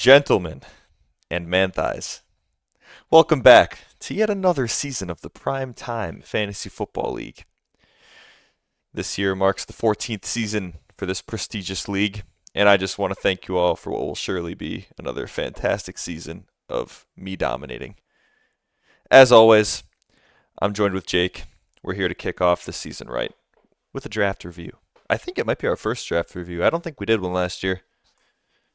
Gentlemen and man thighs, welcome back to yet another season of the Prime Time Fantasy Football League. This year marks the 14th season for this prestigious league, and I just want to thank you all for what will surely be another fantastic season of me dominating. As always, I'm joined with Jake. We're here to kick off the season right with a draft review. I think it might be our first draft review. I don't think we did one last year.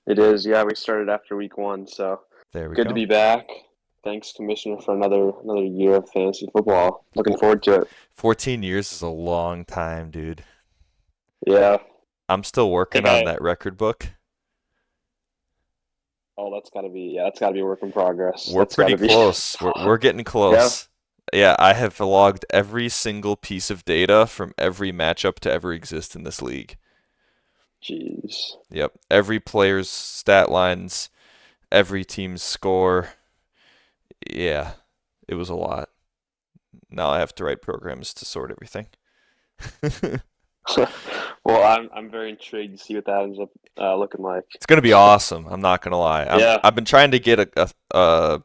It is, yeah. We started after week 1, so There we good to go. be back. Thanks, Commissioner, for another year of fantasy football. Looking forward to it. 14 years is a long time, dude. Yeah, I'm still I working think on that record book. that's gotta be a work in progress. We're That's pretty gotta be. close. We're getting Yeah. close. Yeah, I have logged every single piece of data from every matchup to ever exist in this league. Jeez. Yep, every player's stat lines, every team's score. Yeah, it was a lot. Now I have to write programs to sort everything. Well, I'm very intrigued to see what that ends up looking like. It's gonna be awesome. I'm not gonna lie. Yeah. I've been trying to get a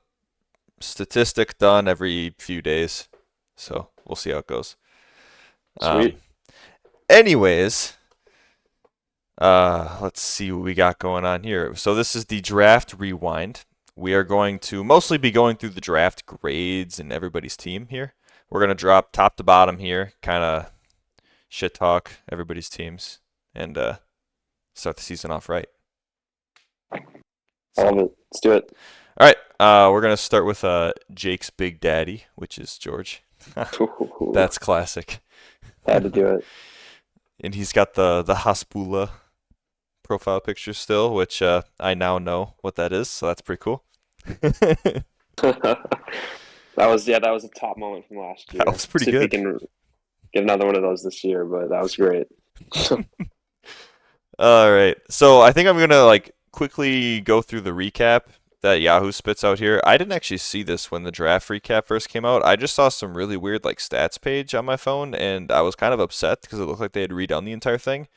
statistic done every few days, so we'll see how it goes. Um, Sweet. anyways, let's see what we got going on here. So this is the draft rewind. We are going to mostly be going through the draft grades and everybody's team here. We're gonna drop top to bottom here, kind of shit talk everybody's teams, and start the season off right. I So, love it. Let's do it. all right, we're gonna start with Jake's big daddy, which is George. That's classic. Had to do it. And he's got the Hasbulla profile picture still, which I now know what that is, so that's pretty cool. That That was a top moment from last year. was pretty See if we good. can get another one of those this year, but that was great. All right, so I think I'm gonna like quickly go through the recap that Yahoo spits out here. I didn't actually see this when the draft recap first came out. I just saw some really weird like stats page on my phone, and I was kind of upset because it looked like they had redone the entire thing.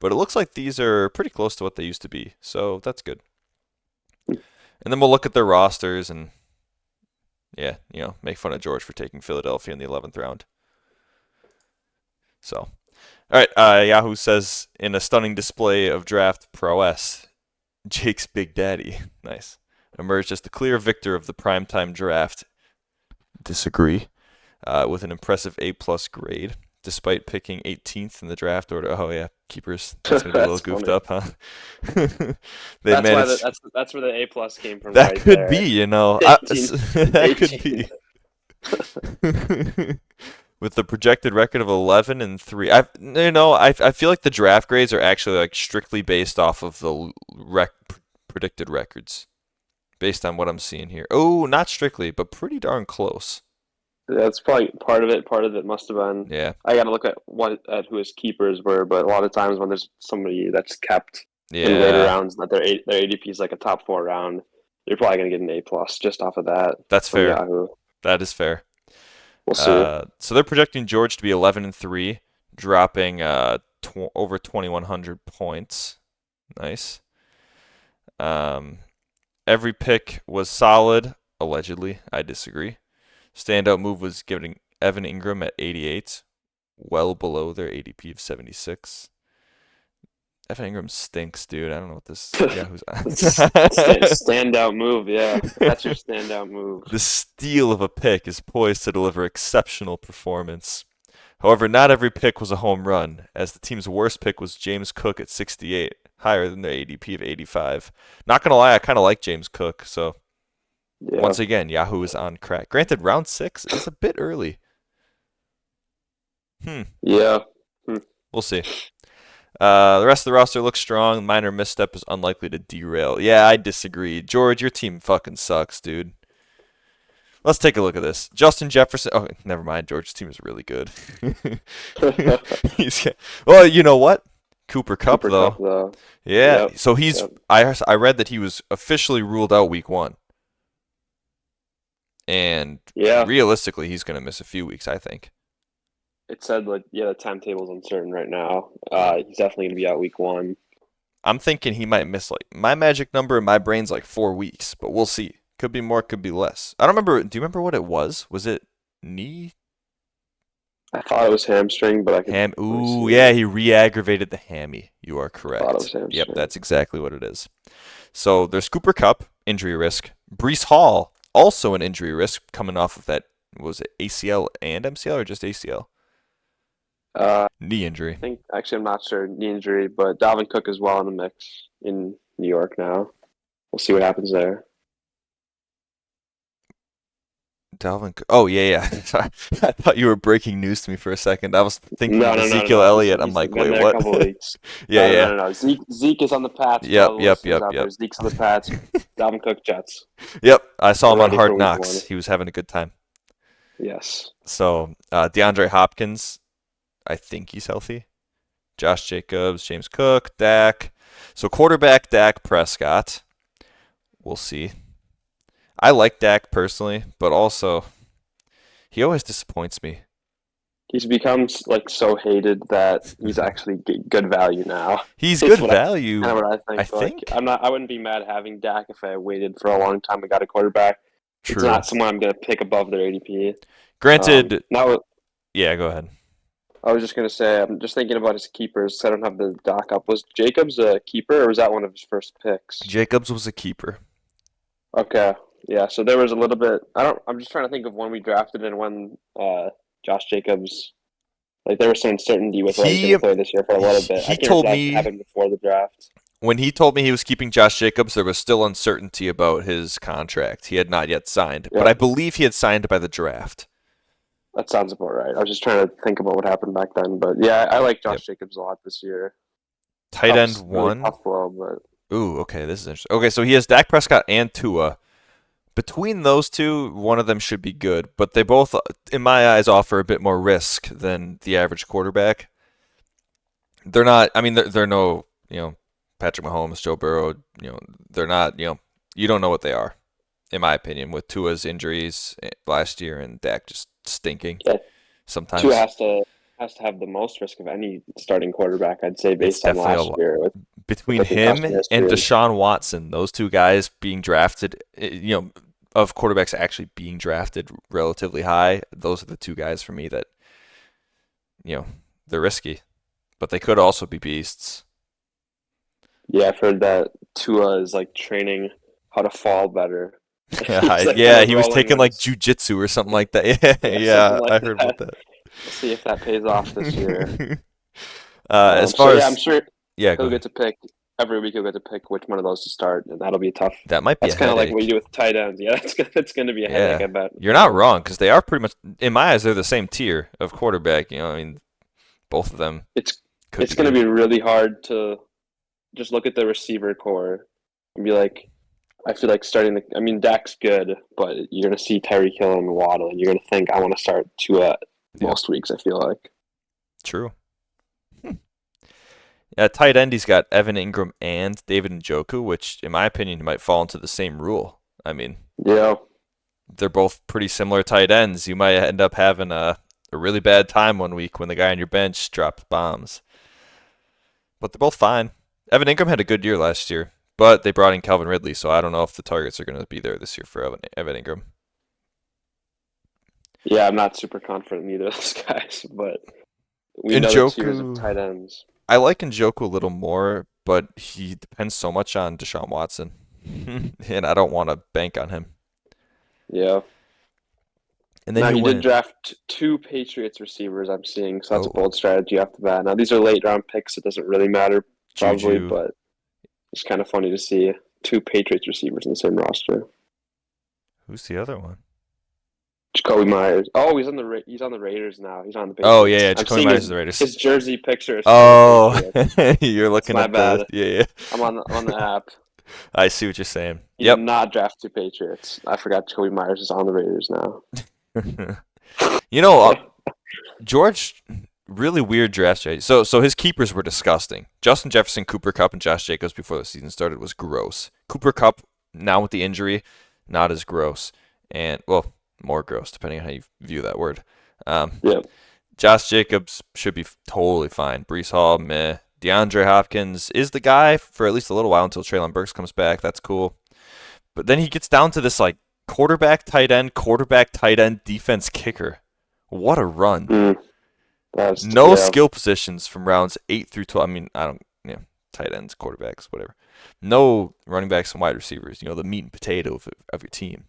But it looks like these are pretty close to what they used to be, so that's good. And then we'll look at their rosters and, yeah, make fun of George for taking Philadelphia in the 11th round. So, all right, Yahoo says, in a stunning display of draft prowess, Jake's Big Daddy, nice, emerged as the clear victor of the primetime draft. Disagree. With an impressive A-plus grade, despite picking 18th in the draft order. Oh yeah, keepers. That's gonna be a little That's goofed funny. up, huh? They That's why managed. that's where the A plus came from That right could there. be, 18, that could 18. be. With the projected record of 11-3, I feel like the draft grades are actually like strictly based off of the predicted records, based on what I'm seeing here. Oh, not strictly, but pretty darn close. That's probably part of it. Part of it must have been. Yeah, I got to look at who his keepers were, but a lot of times when there's somebody that's kept in later yeah, rounds, that their ADP is like a top 4 round, you're probably gonna get an A plus just off of that that's from fair. Yahoo. That is fair. We'll see. So they're projecting George to be 11-3, dropping over 2,100 points. Nice. Um, every pick was solid, allegedly. I disagree. Standout move was giving Evan Ingram at 88, well below their ADP of 76. Evan Ingram stinks, dude. I don't know what this Yahoo's Standout move, yeah. That's your standout move. The steal of a pick is poised to deliver exceptional performance. However, not every pick was a home run, as the team's worst pick was James Cook at 68, higher than their ADP of 85. Not gonna lie, I kind of like James Cook, so Yeah. once again, Yahoo is on crack. Granted, round 6 is a bit early. Yeah. We'll see. The rest of the roster looks strong. Minor misstep is unlikely to derail. Yeah, I disagree. George, your team fucking sucks, dude. Let's take a look at this. Justin Jefferson. Oh, never mind. George's team is really good. Well, you know what? Cooper Kupp, Cooper though. Kupp, though. Yeah. Yep. So he's. Yep. I read that he was officially ruled out week 1, and Yeah. realistically, he's gonna miss a few weeks. I think. It said like the timetable's uncertain right now. He's definitely gonna be out week 1. I'm thinking he might miss like my magic number in my brain's like 4 weeks, but we'll see. Could be more, could be less. I don't remember. Do you remember what it was? Was it knee? I thought it was hamstring, but I could really Ooh, see yeah, it. he re-aggravated the hammy. You are I thought it was correct. Yep, hamstring. that's exactly what it is. So there's Cooper Cup, injury risk. Brees Hall, also an injury risk, coming off of that, was it ACL and MCL or just ACL? Knee injury. I think actually I'm not sure knee injury, but Dalvin Cook is well in the mix in New York now. We'll see what happens there. Oh, yeah, yeah. Sorry. I thought you were breaking news to me for a second. I was thinking No, of no, no, no, Ezekiel no. Elliott. I'm He's like, been wait, there a what? couple of weeks. Yeah, No, no, yeah. no, no. Zeke is on the Pats for Yep, all the yep, listeners yep, out there. yep. Zeke's on the Pats. Dalvin Cook Jets. Yep, I saw him We're on ready for Hard week one. Knocks. He was having a good time. Yes. So, DeAndre Hopkins, I think he's healthy. Josh Jacobs, James Cook, Dak. So, quarterback Dak Prescott. We'll see. I like Dak personally, but also he always disappoints me. He's become like so hated that he's actually good value now. He's That's good what value, kind of what I I think. Like think. I wouldn't be mad having Dak if I waited for a long time and got a quarterback. It's True. not someone I'm gonna pick above their ADP. Granted, Now yeah, go ahead. I was just gonna say I'm just thinking about his keepers. I don't have the doc up. Was Jacobs a keeper or was that one of his first picks? Jacobs was a keeper. Okay, yeah. So there was a little bit. I'm just trying to think of when we drafted and when Josh Jacobs. Like there was some uncertainty with what he's He gonna play this year for a little bit. I he can't told remember if that me happened before the draft. when he told me he was keeping Josh Jacobs, there was still uncertainty about his contract. He had not yet signed, but Yeah, I believe he had signed by the draft. that sounds about right. I was just trying to think about what happened back then, but yeah, I like Yep. Josh Jacobs a lot this year. Tight end Really one. tough blow, but Ooh, okay, this is interesting. Okay, so he has Dak Prescott and Tua. Between those two, one of them should be good, but they both, in my eyes, offer a bit more risk than the average quarterback. They're not. I mean, they're no, Patrick Mahomes, Joe Burrow. They're not. You don't know what they are, in my opinion. With Tua's injuries last year and Dak just stinking yeah, Tua sometimes. has to have the most risk of any starting quarterback, I'd say, It's based on definitely a last lot. year with Between the concussion him and history. Deshaun Watson, those two guys being drafted, of quarterbacks actually being drafted relatively high, those are the two guys for me that, they're risky, but they could also be beasts. Yeah, I've heard that Tua is like training how to fall better. Yeah, He's like kind yeah, of he was rolling taking when like he's jujitsu or something like that. Yeah, yeah, something yeah, like I heard about that. that. We'll see if that pays off this year. As So far yeah, I'm as sure yeah, go he'll get ahead. to pick every week. He'll get to pick which one of those to start, and that'll be tough. That might be a That's kind of like what you headache. do with tight ends. Yeah, that's gonna be a headache. Yeah, I bet. you're not wrong because they are pretty much, in my eyes, they're the same tier of quarterback. I mean, both of them It's could it's be gonna good. be really hard to just look at the receiver core and be like, I feel like starting the. I mean, Dak's good, but you're gonna see Tyreek Hill and Waddle, and you're gonna think I want to start Tua Yep, most weeks. I feel like. true. At tight end, he's got Evan Ingram and David Njoku, which, in my opinion, might fall into the same rule. I mean, Yeah, they're both pretty similar tight ends. You might end up having a really bad time one week when the guy on your bench drops bombs. But they're both fine. Evan Ingram had a good year last year, but they brought in Calvin Ridley, so I don't know if the targets are going to be there this year for Evan Ingram. yeah. I'm not super confident in either of those guys, but we know the tiers of Njoku, tight ends. I like Njoku a little more, but he depends so much on Deshaun Watson, and I don't want to bank on him. Yeah. And then Now you you did went, draft two Patriots receivers. I'm seeing, so that's a oh, bold strategy after that. Now these are late round picks. It doesn't really matter probably, Juju. but it's kind of funny to see two Patriots receivers in the same roster. Who's the other one? Jacoby Myers. Oh, he's on the Raiders now. He's on the Oh, yeah, Patriots. yeah, I'm Jacoby seeing Myers is the Raiders. his jersey picture is still the Oh, Patriots. you're That's looking my at the, bad. yeah, I'm on the app. I see what you're saying. He did Yep. not draft two Patriots. I forgot Jacoby Myers is on the Raiders now. You know, George, really weird draft strategy. So his keepers were disgusting. Justin Jefferson, Cooper Kupp, and Josh Jacobs before the season started was gross. Cooper Kupp, now with the injury, not as gross. And, well, more gross, depending on how you view that word. Yeah. Josh Jacobs should be totally fine. Brees Hall, meh. DeAndre Hopkins is the guy for at least a little while until Treylon Burks comes back. That's cool. But then he gets down to this like quarterback, tight end, defense, kicker. What a run. No skill positions from rounds 8 through 12. I mean, tight ends, quarterbacks, whatever. No running backs and wide receivers. The meat and potato of your team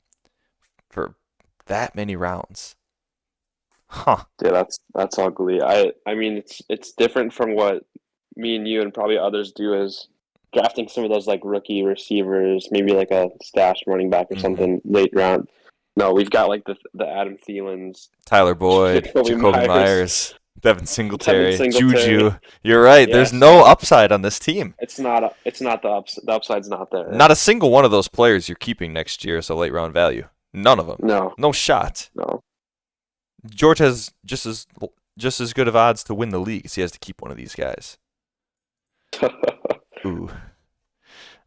for that many rounds. Huh. Yeah, that's ugly. I mean, it's different from what me and you and probably others do is drafting some of those like rookie receivers, maybe like a stash running back or something late round. No, we've got like the Adam Thielens, Tyler Boyd, Jacoby Myers, Devin Singletary, Juju. You're right. Yes. There's no upside on this team. It's not the upside's not there. Not a single one of those players you're keeping next year as a late round value. None of them. No shot. No. George has just as good of odds to win the league as he has to keep one of these guys. Ooh.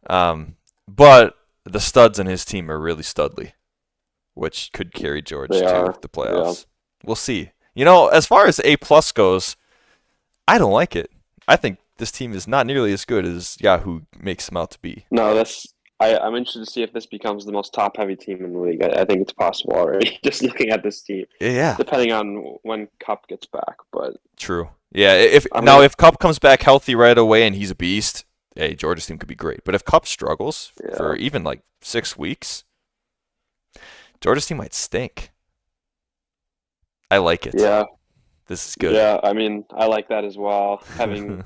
But the studs on his team are really studly, which could carry George to the playoffs. Yeah. We'll see. As far as A+ goes, I don't like it. I think this team is not nearly as good as Yahoo makes them out to be. No, I'm interested to see if this becomes the most top-heavy team in the league. I think it's possible already, just looking at this team. Yeah. Depending on when Kupp gets back, but true. Yeah. If Kupp comes back healthy right away and he's a beast, hey, Georgia's team could be great. But if Kupp struggles for even like 6 weeks, Georgia's team might stink. I like it. Yeah. This is good. Yeah, I mean, I like that as well. Having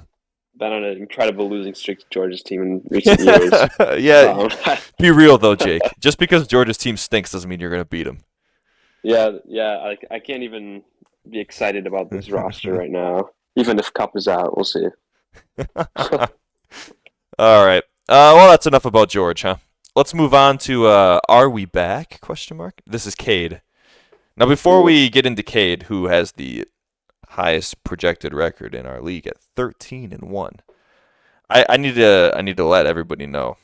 been on an incredible losing streak to Georgia's team in recent years. Yeah, be real though, Jake. Just because Georgia's team stinks doesn't mean you're going to beat them. Yeah. I can't even be excited about this roster right now. Even if Kupp is out, we'll see. All right. Well, that's enough about George, huh? Let's move on to Are We Back? ? This is Cade. Now, before we get into Cade, who has the highest projected record in our league at 13-1, I need to let everybody know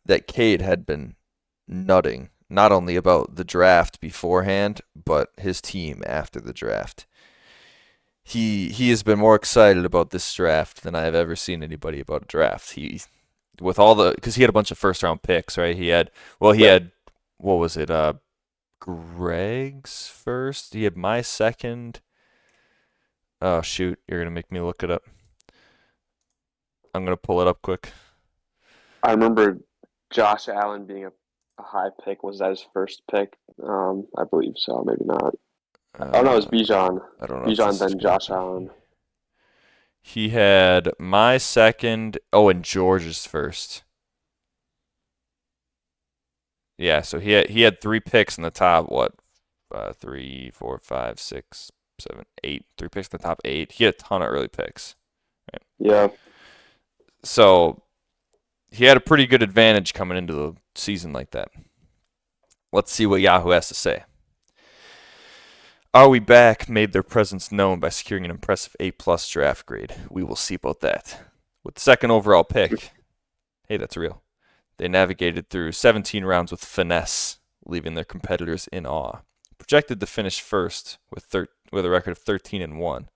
that Cade had been nutting not only about the draft beforehand, but his team after the draft. He has been more excited about this draft than I have ever seen anybody about a draft. Because he had a bunch of first round picks, right? He had what was it? Greg's first. He had my second. Oh shoot! You're gonna make me look it up. I'm gonna pull it up quick. I remember Josh Allen being a high pick. Was that his first pick? I believe so. Maybe not. No, it was Bijan. I don't know. Bijan, then Josh Allen. He had my second. Oh, and George's first. Yeah, so he had 3 picks in the top. 3, 4, 5, 6, 7, 8. 3 picks in the top 8. He had a ton of early picks. Right? Yeah. So he had a pretty good advantage coming into the season like that. Let's see what Yahoo has to say. Are We Back made their presence known by securing an impressive A+ draft grade. We will see about that. With the second overall pick, hey, that's real. They navigated through 17 rounds with finesse, leaving their competitors in awe. Projected to finish first with a record of 13-1.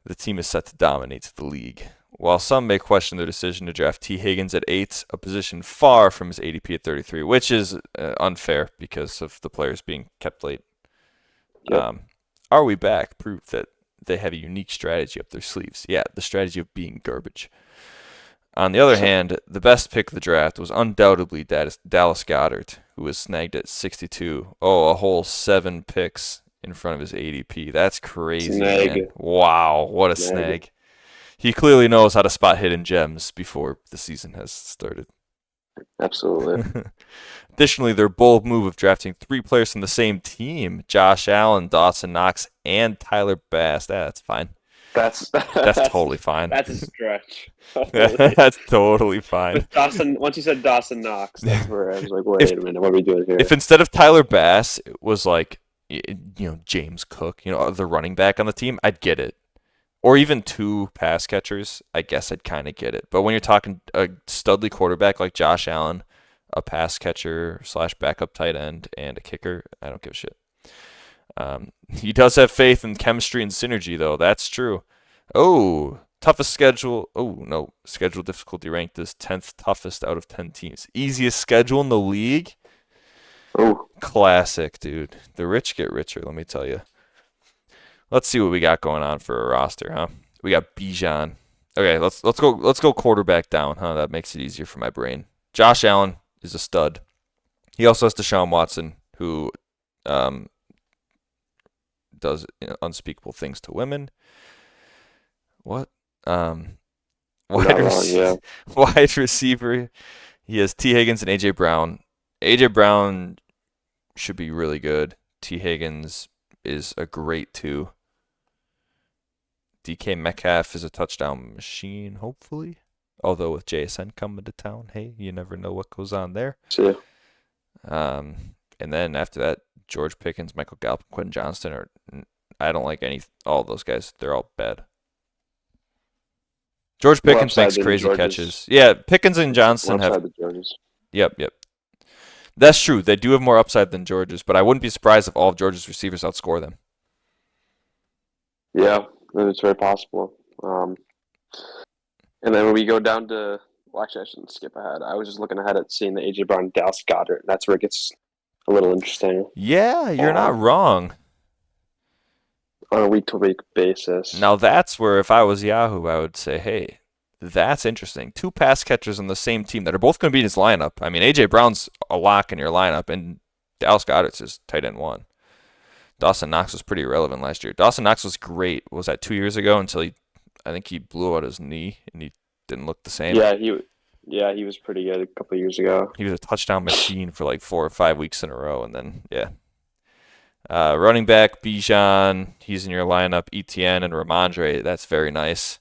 The team is set to dominate the league. While some may question their decision to draft T. Higgins at 8, a position far from his ADP at 33, which is unfair because of the players being kept late. Yep. Are We Back proved that they have a unique strategy up their sleeves. Yeah, the strategy of being garbage. On the other hand, the best pick of the draft was undoubtedly Dallas Goedert, who was snagged at 62. Oh, a whole 7 picks in front of his ADP. That's crazy, man. Wow, what a snag. He clearly knows how to spot hidden gems before the season has started. Absolutely. Additionally, their bold move of drafting 3 players from the same team, Josh Allen, Dawson Knox, and Tyler Bass, that's fine. That's totally fine. That's a stretch. That's totally fine. Once you said Dawson Knox, that's where I was like, wait a minute, what are we doing here? If instead of Tyler Bass, it was like, James Cook, the running back on the team, I'd get it. Or even 2 pass catchers, I guess I'd kind of get it. But when you're talking a studly quarterback like Josh Allen, a pass catcher / backup tight end, and a kicker, I don't give a shit. He does have faith in chemistry and synergy, though. That's true. Oh, Toughest schedule. Oh, no. Schedule difficulty ranked as 10th toughest out of 10 teams. Easiest schedule in the league. Oh, Classic, dude. The rich get richer, let me tell you. Let's see what we got going on for a roster, huh? We got Bijan. Okay, let's go quarterback down, huh? That makes it easier for my brain. Josh Allen is a stud. He also has Deshaun Watson, who does unspeakable things to women. What? yeah. Wide receiver. He has T. Higgins and A.J. Brown. A.J. Brown should be really good. T. Higgins is a great 2. DK Metcalf is a touchdown machine, hopefully. Although with JSN coming to town, hey, you never know what goes on there. See. And then after that, George Pickens, Michael Gallup, Quentin Johnston I don't like all those guys. They're all bad. George Pickens makes crazy catches. Yeah, Pickens and Johnston have. Yep. That's true. They do have more upside than George's, but I wouldn't be surprised if all of George's receivers outscore them. Yeah, it's very possible. And then when we go down to, well, actually, I shouldn't skip ahead. I was just looking ahead at seeing the A.J. Brown, Dallas Goedert. That's where it gets a little interesting. Yeah, you're not wrong. On a week-to-week basis. Now that's where, if I was Yahoo, I would say, hey, that's interesting. 2 pass catchers on the same team that are both going to be in his lineup. I mean, A.J. Brown's a lock in your lineup, and Dallas Goedert's his tight end 1. Dawson Knox was pretty irrelevant last year. Dawson Knox was great. Was that 2 years ago until I think he blew out his knee, and he didn't look the same. Yeah, he was pretty good a couple of years ago. He was a touchdown machine for like 4 or 5 weeks in a row, and then, yeah. Running back, Bijan, he's in your lineup. Etienne and Ramondre, that's very nice.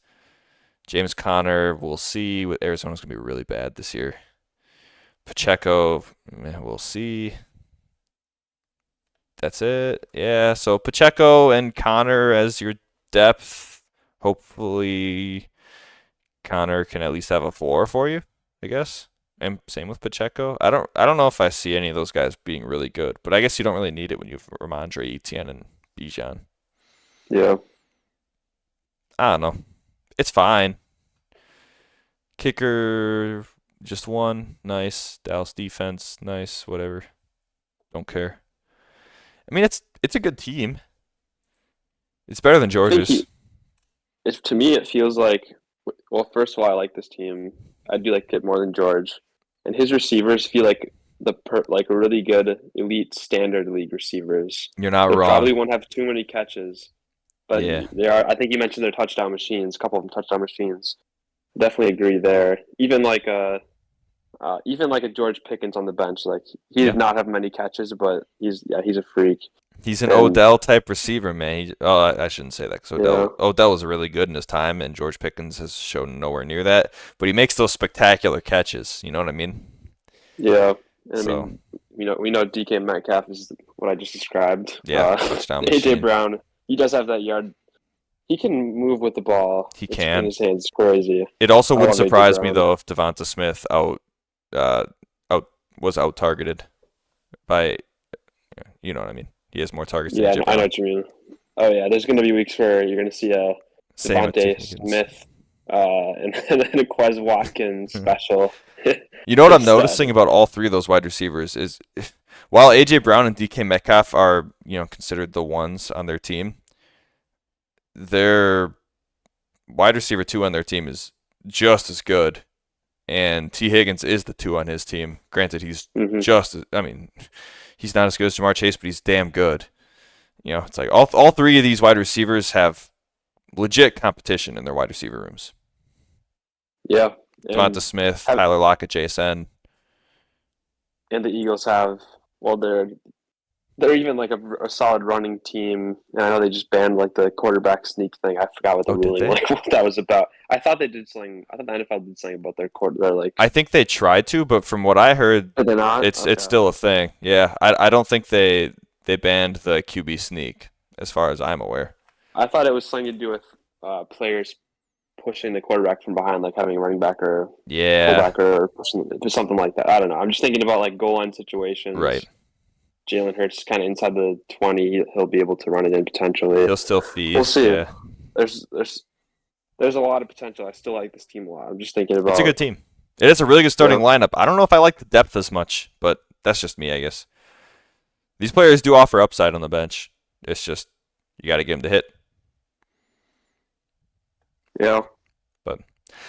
James Conner, we'll see. With Arizona's going to be really bad this year. Pacheco, we'll see. That's it. Yeah, so Pacheco and Conner as your depth. Hopefully Conner can at least have a floor for you, I guess. And same with Pacheco. I don't know if I see any of those guys being really good, but I guess you don't really need it when you have Ramondre, Etienne, and Bijan. Yeah. I don't know. It's fine. Kicker, just 1. Nice. Dallas defense, nice. Whatever. Don't care. I mean, it's a good team. It's better than Georgia's. To me, it feels like, well, first of all, I like this team. I do like it more than George. And his receivers feel like like really good elite standard league receivers. You're not wrong. Probably won't have too many catches, but yeah. They are. I think you mentioned they're touchdown machines. A couple of them touchdown machines. Definitely agree there. Even like a George Pickens on the bench, like he did not have many catches, but he's a freak. He's an Odell type receiver, man. I shouldn't say that because Odell was really good in his time, and George Pickens has shown nowhere near that. But he makes those spectacular catches. You know what I mean? Yeah. And I mean, we know DK Metcalf is what I just described. Yeah, touchdown AJ machine. Brown, he does have that yard. He can move with the ball. He can. In his hands, it's crazy. It also wouldn't surprise me though if Devonta Smith was out targeted by, you know what I mean. He has more targets than AJ Brown. I know what you mean. Oh, yeah. There's going to be weeks where you're going to see a Devontae Smith and then a Quez Watkins special. You know what I'm noticing about all 3 of those wide receivers is while A.J. Brown and DK Metcalf are, considered the ones on their team, their wide receiver 2 on their team is just as good. And T. Higgins is the 2 on his team. Granted, he's he's not as good as Jamar Chase, but he's damn good. It's like all 3 of these wide receivers have legit competition in their wide receiver rooms. Yeah. Devonta Smith, Tyler Lockett, JSN. And the Eagles have, well, they're even like a solid running team. And I know they just banned like the quarterback sneak thing. I forgot what the ruling, like what that was about. I thought they did something. I thought the NFL did something about their like. I think they tried to, but from what I heard, they're not? It's still a thing. Yeah, I don't think they banned the QB sneak, as far as I'm aware. I thought it was something to do with players pushing the quarterback from behind, like having a running back or fullback or pushing, just something like that. I don't know. I'm just thinking about like goal line situations. Right. Jalen Hurts kind of inside the 20. He'll be able to run it in potentially. He'll still feed. We'll see. Yeah. There's there's a lot of potential. I still like this team a lot. I'm just thinking It's a about good team. It is a really good starting yeah, lineup. I don't know if I like the depth as much, but that's just me, I guess. These players do offer upside on the bench. It's just you got to give them the hit. yeah. But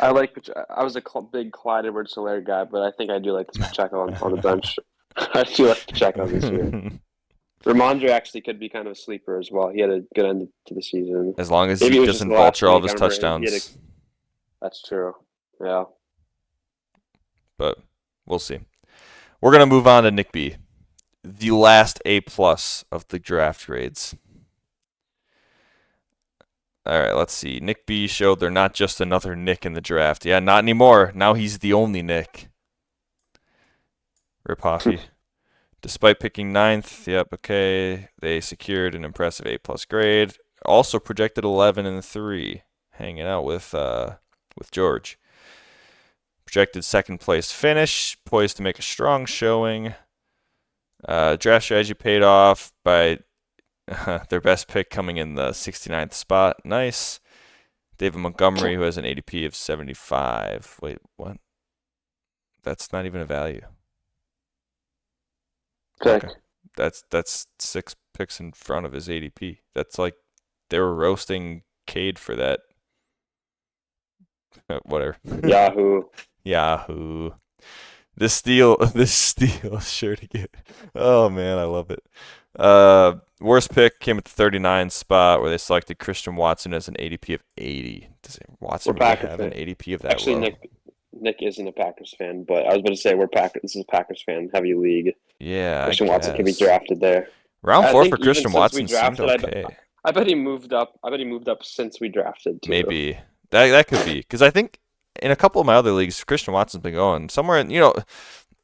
I was a big Clyde Edwards-Helaire guy, but I think I do like this Pacheco on the bench. I do like Pacheco this year. Ramondre actually could be kind of a sleeper as well. He had a good end to the season. As long as Maybe he it was just doesn't the last vulture all of week. his I remember he had touchdowns. that's true. Yeah. But we'll see. We're gonna move on to Nick B, the last A+ of the draft grades. All right, let's see. Nick B showed they're not just another Nick in the draft. Yeah, not anymore. Now he's the only Nick. Rip Hoffy. Despite picking ninth, yep, okay, they secured an impressive A+ grade. Also projected 11-3, hanging out with George. Projected second place finish, poised to make a strong showing. Draft strategy paid off by their best pick coming in the 69th spot. Nice. David Montgomery, who has an ADP of 75. Wait, what? That's not even a value. Pick. Okay. That's 6 picks in front of his ADP. That's like they were roasting Cade for that. Whatever. Yahoo. Yahoo. This steal is sure to get. Oh man, I love it. Worst pick came at the 39 spot where they selected Christian Watson as an ADP of 80. Does Watson really have an ADP of that Actually, low? Nick isn't a Packers fan, but I was about to say this is a Packers fan heavy league. Yeah, Christian I Watson can be guess. drafted there. Round I 4 think for even Christian since we Watson seemed drafted, okay. I bet he moved up. I bet he moved up since we drafted too. Maybe that could be because I think in a couple of my other leagues, Christian Watson's been going somewhere in,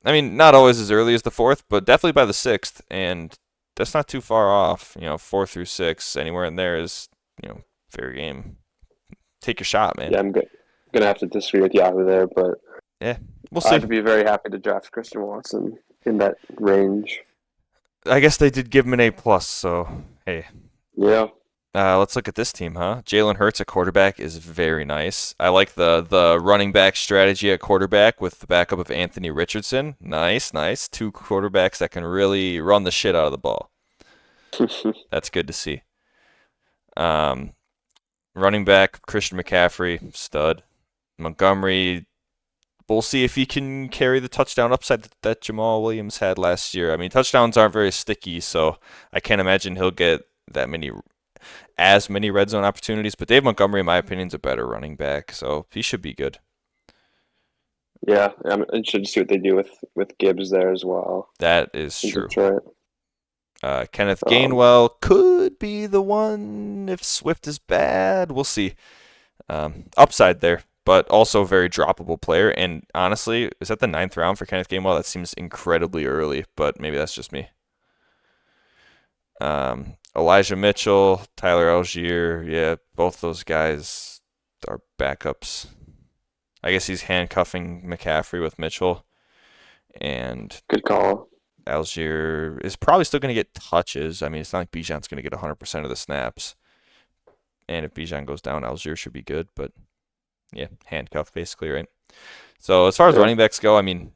I mean, not always as early as the 4th, but definitely by the 6th, and that's not too far off. 4 through 6, anywhere in there is, fair game. Take your shot, man. Yeah, I'm gonna have to disagree with Yahoo there, but yeah, we'll see. I'd be very happy to draft Christian Watson in that range. I guess they did give him an A+, so hey. Yeah. Let's look at this team, huh? Jalen Hurts at quarterback is very nice. I like the running back strategy at quarterback with the backup of Anthony Richardson. Nice. 2 quarterbacks that can really run the shit out of the ball. That's good to see. Running back, Christian McCaffrey, stud. Montgomery, we'll see if he can carry the touchdown upside that Jamal Williams had last year. I mean, touchdowns aren't very sticky, so I can't imagine he'll get as many red zone opportunities, but Dave Montgomery, in my opinion, is a better running back, so he should be good. Yeah, I'm interested to see what they do with Gibbs there as well. That is true. Detroit. Kenneth Gainwell could be the one if Swift is bad. We'll see. Upside there, but also a very droppable player. And honestly, is that the 9th round for Kenneth Gainwell? That seems incredibly early, but maybe that's just me. Elijah Mitchell, Tyler Algier, yeah, both those guys are backups. I guess he's handcuffing McCaffrey with Mitchell, and good call. Algier is probably still going to get touches. I mean, it's not like Bijan's going to get 100% of the snaps, and if Bijan goes down, Algier should be good. But yeah, handcuff basically, right? So as far as running backs go, I mean,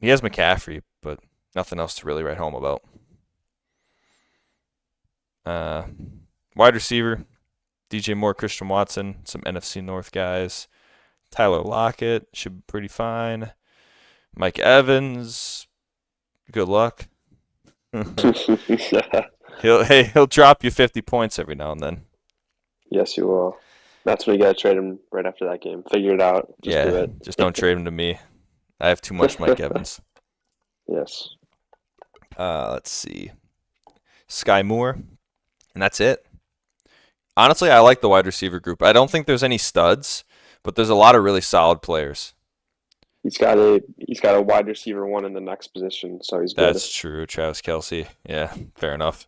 he has McCaffrey, but nothing else to really write home about. Wide receiver, DJ Moore, Christian Watson, some NFC North guys. Tyler Lockett should be pretty fine. Mike Evans, good luck. He'll drop you 50 points every now and then. Yes, he will. That's when you gotta trade him right after that game. Figure it out. Do it. Just don't trade him to me. I have too much Mike Evans. Yes. Let's see. Sky Moore. And that's it. Honestly, I like the wide receiver group. I don't think there's any studs, but there's a lot of really solid players. He's got a wide receiver 1 in the next position, so he's good. That's true, Travis Kelce. Yeah, fair enough.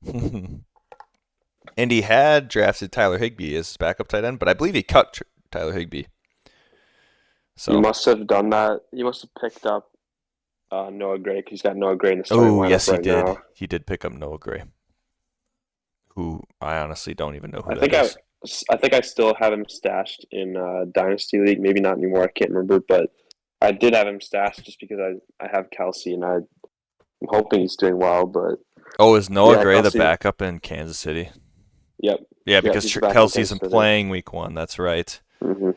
And he had drafted Tyler Higbee as his backup tight end, but I believe he cut Tyler Higbee. So you must have done that. You must have picked up Noah Gray because he's got Noah Gray in the starting lineup yes, right he did. now. He did pick up Noah Gray, who I honestly don't even know who that is. I think I still have him stashed in Dynasty League. Maybe not anymore. I can't remember, but I did have him stashed just because I have Kelsey and I'm hoping he's doing well. But Oh, is Noah yeah, Gray the Kelsey. backup in Kansas City? Yep, Yeah, yep. because He's back in Kelsey Kansas isn't City. playing week 1. That's right. Hmm.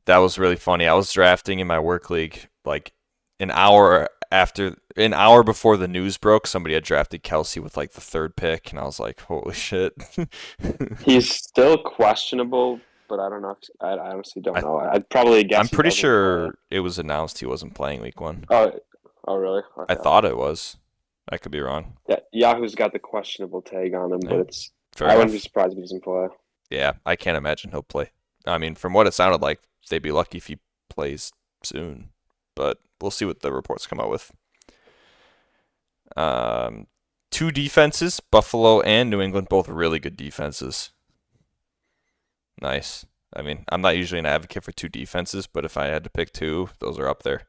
That was really funny. I was drafting in my work league like an hour before the news broke. Somebody had drafted Kelsey with like the 3rd pick, and I was like, "Holy shit!" He's still questionable, but I don't know. I honestly don't I know. I'd probably I'm guess he pretty doesn't play. sure it was announced he wasn't playing week 1. Oh, oh, really? I Okay. thought it was. I could be wrong. Yeah, Yahoo's got the questionable tag on him, but Yeah, it's. fair I wouldn't be enough. surprised if he doesn't play. Yeah, I can't imagine he'll play. I mean, from what it sounded like, they'd be lucky if he plays soon, but we'll see what the reports come out with. Um, 2 defenses, Buffalo and New England, both really good defenses. Nice. I mean, I'm not usually an advocate for 2 defenses, but if I had to pick 2, those are up there.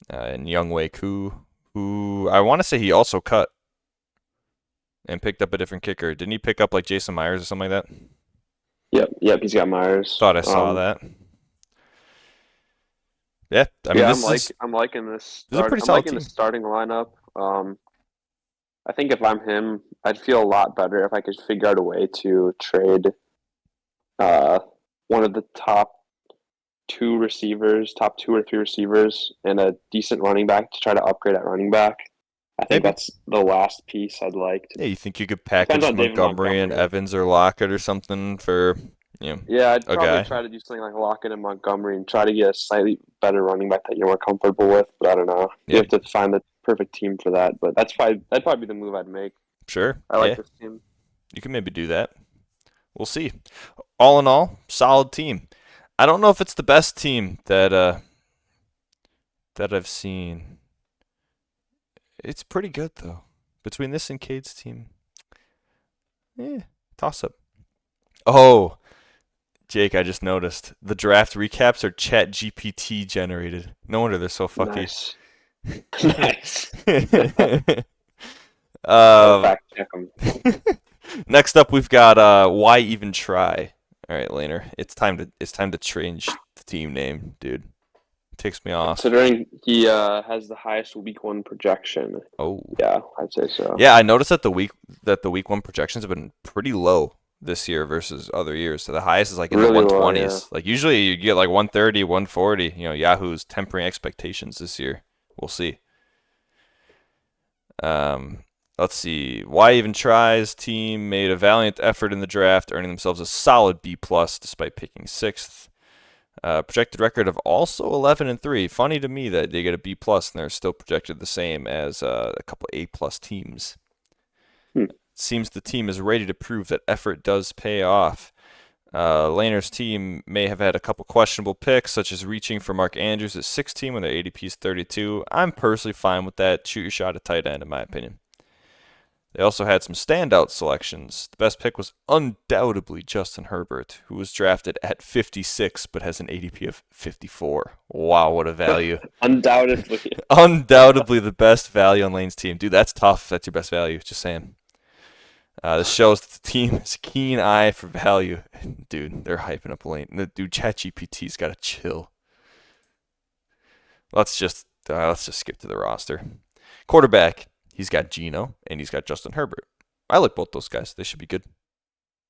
And Younghoe Koo, who I want to say he also cut and picked up a different kicker. Didn't he pick up like Jason Myers or something like that? Yep. He's got Myers. Thought I saw that. Yeah, I mean, Yeah, this I'm liking this. is a pretty I'm solid liking the team. starting lineup. I think if I'm him, I'd feel a lot better if I could figure out a way to trade uh, one of the top 2 or 3 receivers, and a decent running back to try to upgrade at running back. I think Maybe. that's the last piece I'd like to. Yeah, you think you could Depends package on David Montgomery and Montgomery. Evans or Lockett or something for, Yeah, I'd a probably guy? try to do something like Lockett and Montgomery and try to get a slightly better running back that you're more comfortable with. But I don't know. You Yeah, have to find the perfect team for that. But that'd probably be the move I'd make. sure. I like Yeah, this team. you can maybe do that. We'll see. All in all, solid team. I don't know if it's the best team that I've seen. It's pretty good though. Between this and Cade's team, toss up. Oh, Jake, I just noticed the draft recaps are Chat GPT generated. No wonder they're so fucky. Nice. Nice. Gotta um, fact check them. next up, we've got why even try? All right, Laner, it's time to change the team name, dude. Ticks me off. Considering he has the highest week 1 projection, Oh, yeah, I'd say so. yeah, I noticed that the week 1 projections have been pretty low this year versus other years. So the highest is like in the Really low, yeah. 120s. Like usually you get like 130, 140. Yahoo's tempering expectations this year. We'll see. Let's see. Why even tries? Team made a valiant effort in the draft, earning themselves a solid B plus despite picking 6th. Projected record of also 11-3. Funny to me that they get a B plus and they're still projected the same as a couple A plus teams. Hmm. Seems the team is ready to prove that effort does pay off. Laner's team may have had a couple questionable picks, such as reaching for Mark Andrews at 16 when their ADP is 32. I'm personally fine with that. Shoot your shot at tight end, in my opinion. They also had some standout selections. The best pick was undoubtedly Justin Herbert, who was drafted at 56 but has an ADP of 54. Wow, what a value. Undoubtedly. Undoubtedly the best value on Lane's team. Dude, that's tough. That's your best value. Just saying. This shows that the team has a keen eye for value. Dude, they're hyping up Lane. Dude, ChatGPT's got to chill. Let's just skip to the roster. Quarterback. He's got Geno, and he's got Justin Herbert. I like both those guys. They should be good.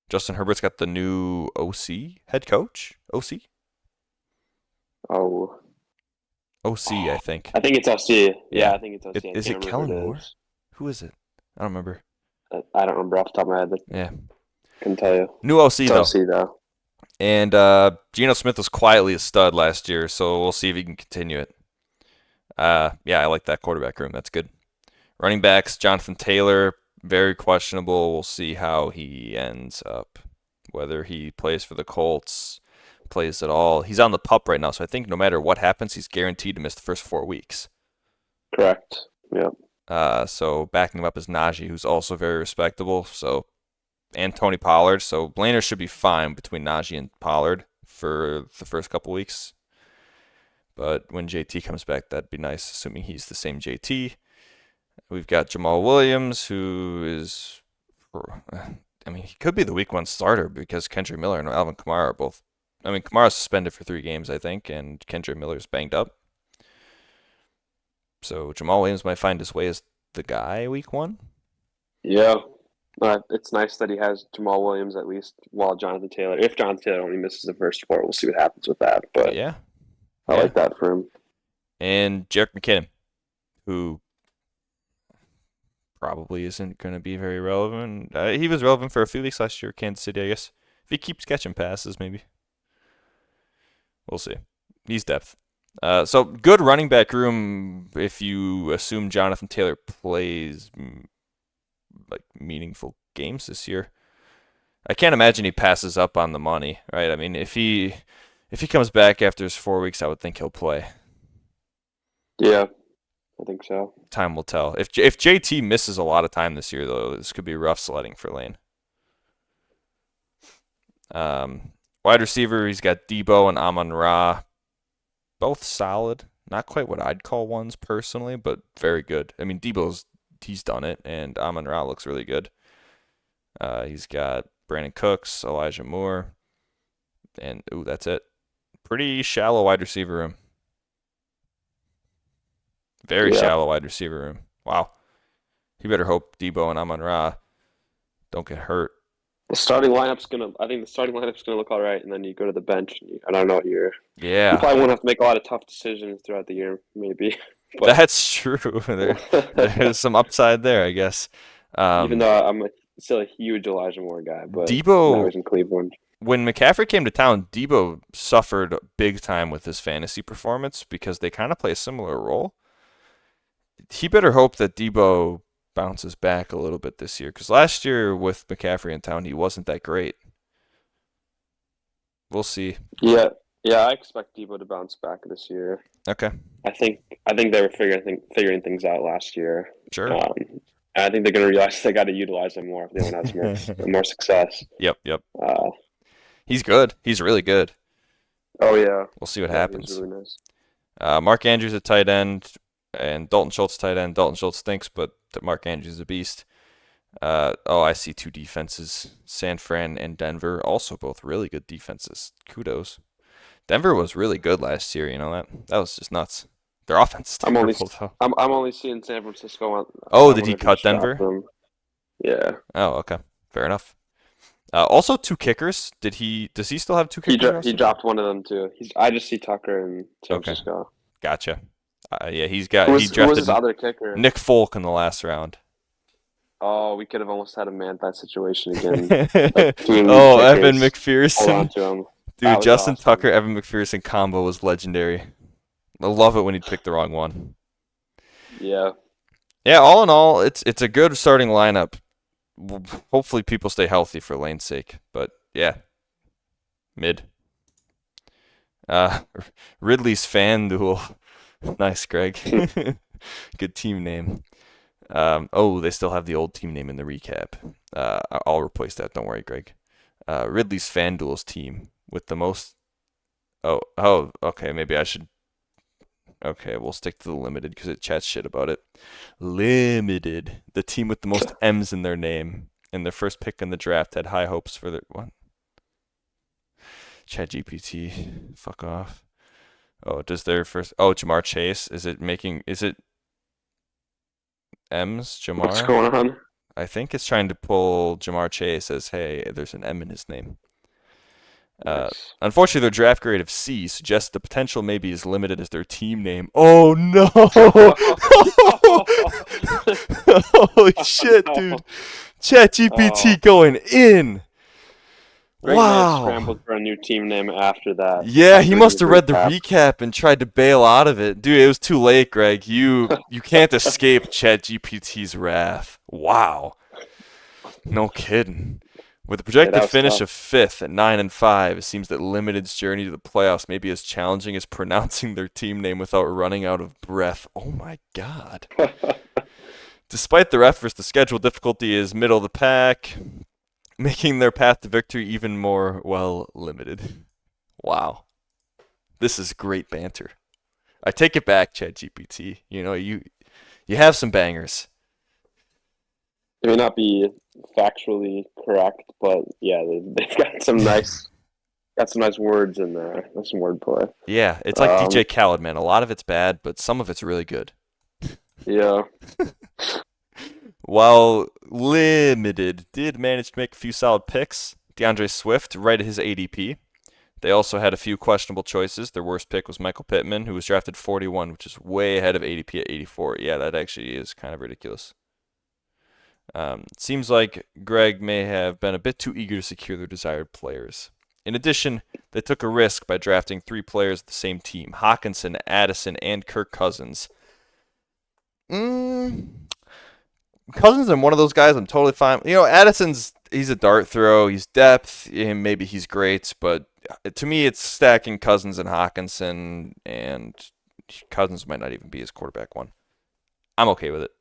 Justin Herbert's got the new OC, head coach? OC? Oh. OC, I think. I think it's LC. Yeah. Yeah, I think it's LC. Is it Kellen Moore? Who is it? I don't remember. I don't remember off the top of my head. But Yeah. couldn't tell you. New OC, It's though. LC, though. And Geno Smith was quietly a stud last year, so we'll see if he can continue it. Yeah, I like that quarterback room. That's good. Running backs, Jonathan Taylor, very questionable. We'll see how he ends up. Whether he plays for the Colts, plays at all. He's on the PUP right now, so I think no matter what happens, he's guaranteed to miss the first 4 weeks. Correct. Yeah. So backing him up is Najee, who's also very respectable. And Tony Pollard. So Blainer should be fine between Najee and Pollard for the first couple weeks. But when JT comes back, that'd be nice, assuming he's the same JT. We've got Jamal Williams, who is I mean, he could be the week 1 starter because Kendrick Miller and Alvin Kamara are both. I mean, Kamara's suspended for 3 games, I think, and Kendrick Miller's banged up. So Jamal Williams might find his way as the guy week 1. Yeah. It's nice that he has Jamal Williams at least while Jonathan Taylor. If Jonathan Taylor only misses the first 4, we'll see what happens with that. But Yeah. I like that for him. And Jerick McKinnon, who probably isn't going to be very relevant. He was relevant for a few weeks last year, Kansas City, I guess. If he keeps catching passes, maybe. We'll see. He's depth. So good running back room if you assume Jonathan Taylor plays like meaningful games this year. I can't imagine he passes up on the money, right? I mean, if he comes back after his 4 weeks, I would think he'll play. Yeah, I think so. Time will tell. If JT misses a lot of time this year, though, this could be rough sledding for Lane. Wide receiver, he's got Debo and Amon-Ra. Both solid. Not quite what I'd call ones personally, but very good. I mean, he's done it, and Amon-Ra looks really good. He's got Brandon Cooks, Elijah Moore, and that's it. Pretty shallow wide receiver room. Very shallow wide receiver room. Wow. You better hope Debo and Amon-Ra don't get hurt. I think the starting lineup's gonna look all right, and then you go to the bench. And I don't know. You probably won't have to make a lot of tough decisions throughout the year, maybe. But that's true. There's some upside there, I guess. Even though I'm still a huge Elijah Moore guy, but Debo, now he's in Cleveland. When McCaffrey came to town, Debo suffered big time with his fantasy performance because they kind of play a similar role. He better hope that Debo bounces back a little bit this year because last year with McCaffrey in town, he wasn't that great. We'll see. Yeah, I expect Debo to bounce back this year. Okay. I think they were figuring things out last year. Sure. And I think they're going to realize they got to utilize him more if they want to have more success. Yep. He's good. He's really good. Oh yeah. We'll see what happens. He's really nice. Mark Andrews at tight end and Dalton Schultz tight end. Dalton Schultz stinks, but Mark Andrews is a beast. I see 2 defenses. San Fran and Denver, also both really good defenses. Kudos. Denver was really good last year, you know that was just nuts. Their offense is terrible, though. I'm only seeing San Francisco. Did he cut Denver? Yeah. Oh, okay. Fair enough. Also 2 kickers. Does he still have 2 kickers? He dropped one of them too. I just see Tucker in San Francisco. Gotcha. Yeah, he drafted his other kicker? Nick Folk in the last round. Oh, we could have almost had a man-that situation again. Evan McPherson. Hold on to him. Dude, Justin awesome. Tucker, Evan McPherson combo was legendary. I love it when he'd pick the wrong one. Yeah. Yeah, all in all, it's a good starting lineup. Hopefully people stay healthy for Lane's sake. But, yeah, mid. Ridley's FanDuel. Nice, Greg. Good team name. They still have the old team name in the recap. I'll replace that. Don't worry, Greg. Ridley's FanDuel's team with the most. Okay. Maybe I should. Okay, we'll stick to the limited because it chats shit about it. Limited, the team with the most M's in their name, and their first pick in the draft had high hopes for their what? ChatGPT, fuck off. Does their first? Jamar Chase. Is it M's Jamar? What's going on? I think it's trying to pull Jamar Chase as, hey, there's an M in his name. Nice. Unfortunately, their draft grade of C suggests the potential may be as limited as their team name. Oh, no! Holy shit, dude. ChatGPT going in. Greg wow. Scrambled for a new team name after that. Yeah, he must have read the recap and tried to bail out of it. Dude, it was too late, Greg. You can't escape ChatGPT's wrath. Wow. No kidding. With a projected finish of 5th at 9-5, it seems that Limited's journey to the playoffs may be as challenging as pronouncing their team name without running out of breath. Oh my god. Despite their efforts, the schedule difficulty is middle of the pack, making their path to victory even more, limited. Wow. This is great banter. I take it back, ChatGPT. You have some bangers. It may not be factually correct, but yeah, they've got some nice words in there. That's some wordplay. Yeah, it's like DJ Khaled, man. A lot of it's bad, but some of it's really good. Yeah. While limited did manage to make a few solid picks, DeAndre Swift right at his ADP. They also had a few questionable choices. Their worst pick was Michael Pittman, who was drafted 41, which is way ahead of ADP at 84. Yeah, that actually is kind of ridiculous. Seems like Greg may have been a bit too eager to secure their desired players. In addition, they took a risk by drafting 3 players of the same team, Hockenson, Addison, and Kirk Cousins. Cousins and one of those guys I'm totally fine. Addison's he's a dart throw. He's depth. And maybe he's great, but to me, it's stacking Cousins and Hockenson, and Cousins might not even be his quarterback one. I'm okay with it.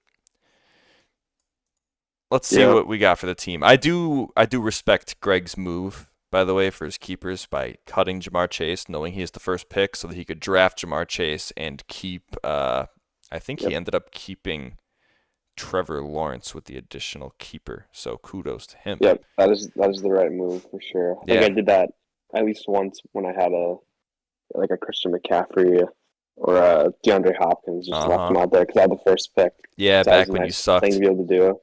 Let's see what we got for the team. I do respect Greg's move, by the way, for his keepers by cutting Ja'Marr Chase, knowing he is the first pick, so that he could draft Ja'Marr Chase and keep. I think he ended up keeping Trevor Lawrence with the additional keeper. So kudos to him. Yep, that is the right move for sure. I think I did that at least once when I had a Christian McCaffrey or a DeAndre Hopkins. Just left him out there because I had the first pick. Yeah, so back when you sucked. Thing to be able to do.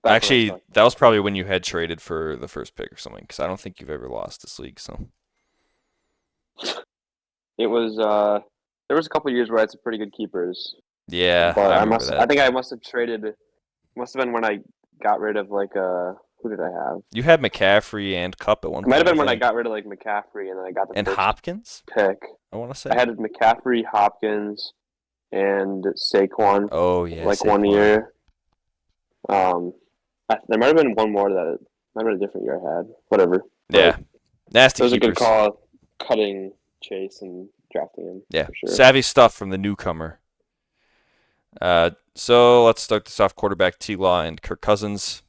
Actually, that was probably when you had traded for the first pick or something, because I don't think you've ever lost this league. So it was. There was a couple of years where I had some pretty good keepers. Yeah, but I think I must have traded. Must have been when I got rid of who did I have? You had McCaffrey and Kupp at one point. It might have been when I got rid of McCaffrey and then I got the first Hopkins pick. I want to say I had McCaffrey, Hopkins, and Saquon. Oh yeah, Saquon. 1 year. There might have been one more that might have been a different year I had. Whatever. Yeah, nasty. It was a good call, cutting Chase and drafting him. Yeah, for sure. Savvy stuff from the newcomer. So let's start this off. Quarterback T-Law and Kirk Cousins.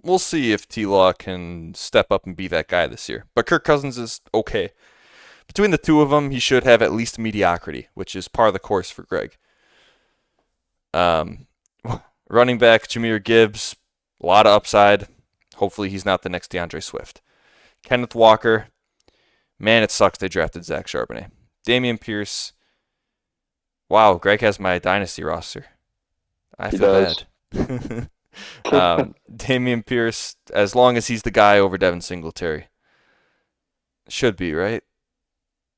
We'll see if T-Law can step up and be that guy this year. But Kirk Cousins is okay. Between the two of them, he should have at least mediocrity, which is par of the course for Greg. Running back Jahmyr Gibbs, a lot of upside. Hopefully he's not the next DeAndre Swift. Kenneth Walker, man, it sucks they drafted Zach Charbonnet. Dameon Pierce. Wow, Greg has my dynasty roster. I feel bad. Dameon Pierce, as long as he's the guy over Devin Singletary. Should be, right?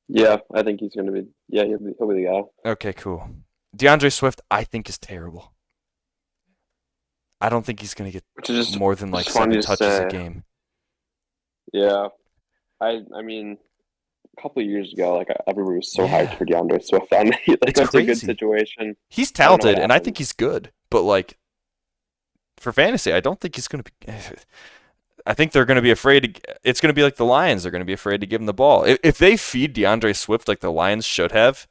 Yeah, I think he's going to be. Yeah, he'll be the guy. Okay, cool. DeAndre Swift, I think, is terrible. I don't think he's going to get more than 7 touches a game. Yeah. I mean, a couple of years ago, everybody was so hyped for DeAndre Swift. It's that's crazy. A good situation. He's talented, and I think he's good. But, for fantasy, I don't think he's going to be... I think they're going to be afraid to... It's going to be like the Lions. They're going to be afraid to give him the ball. If they feed DeAndre Swift like the Lions should have,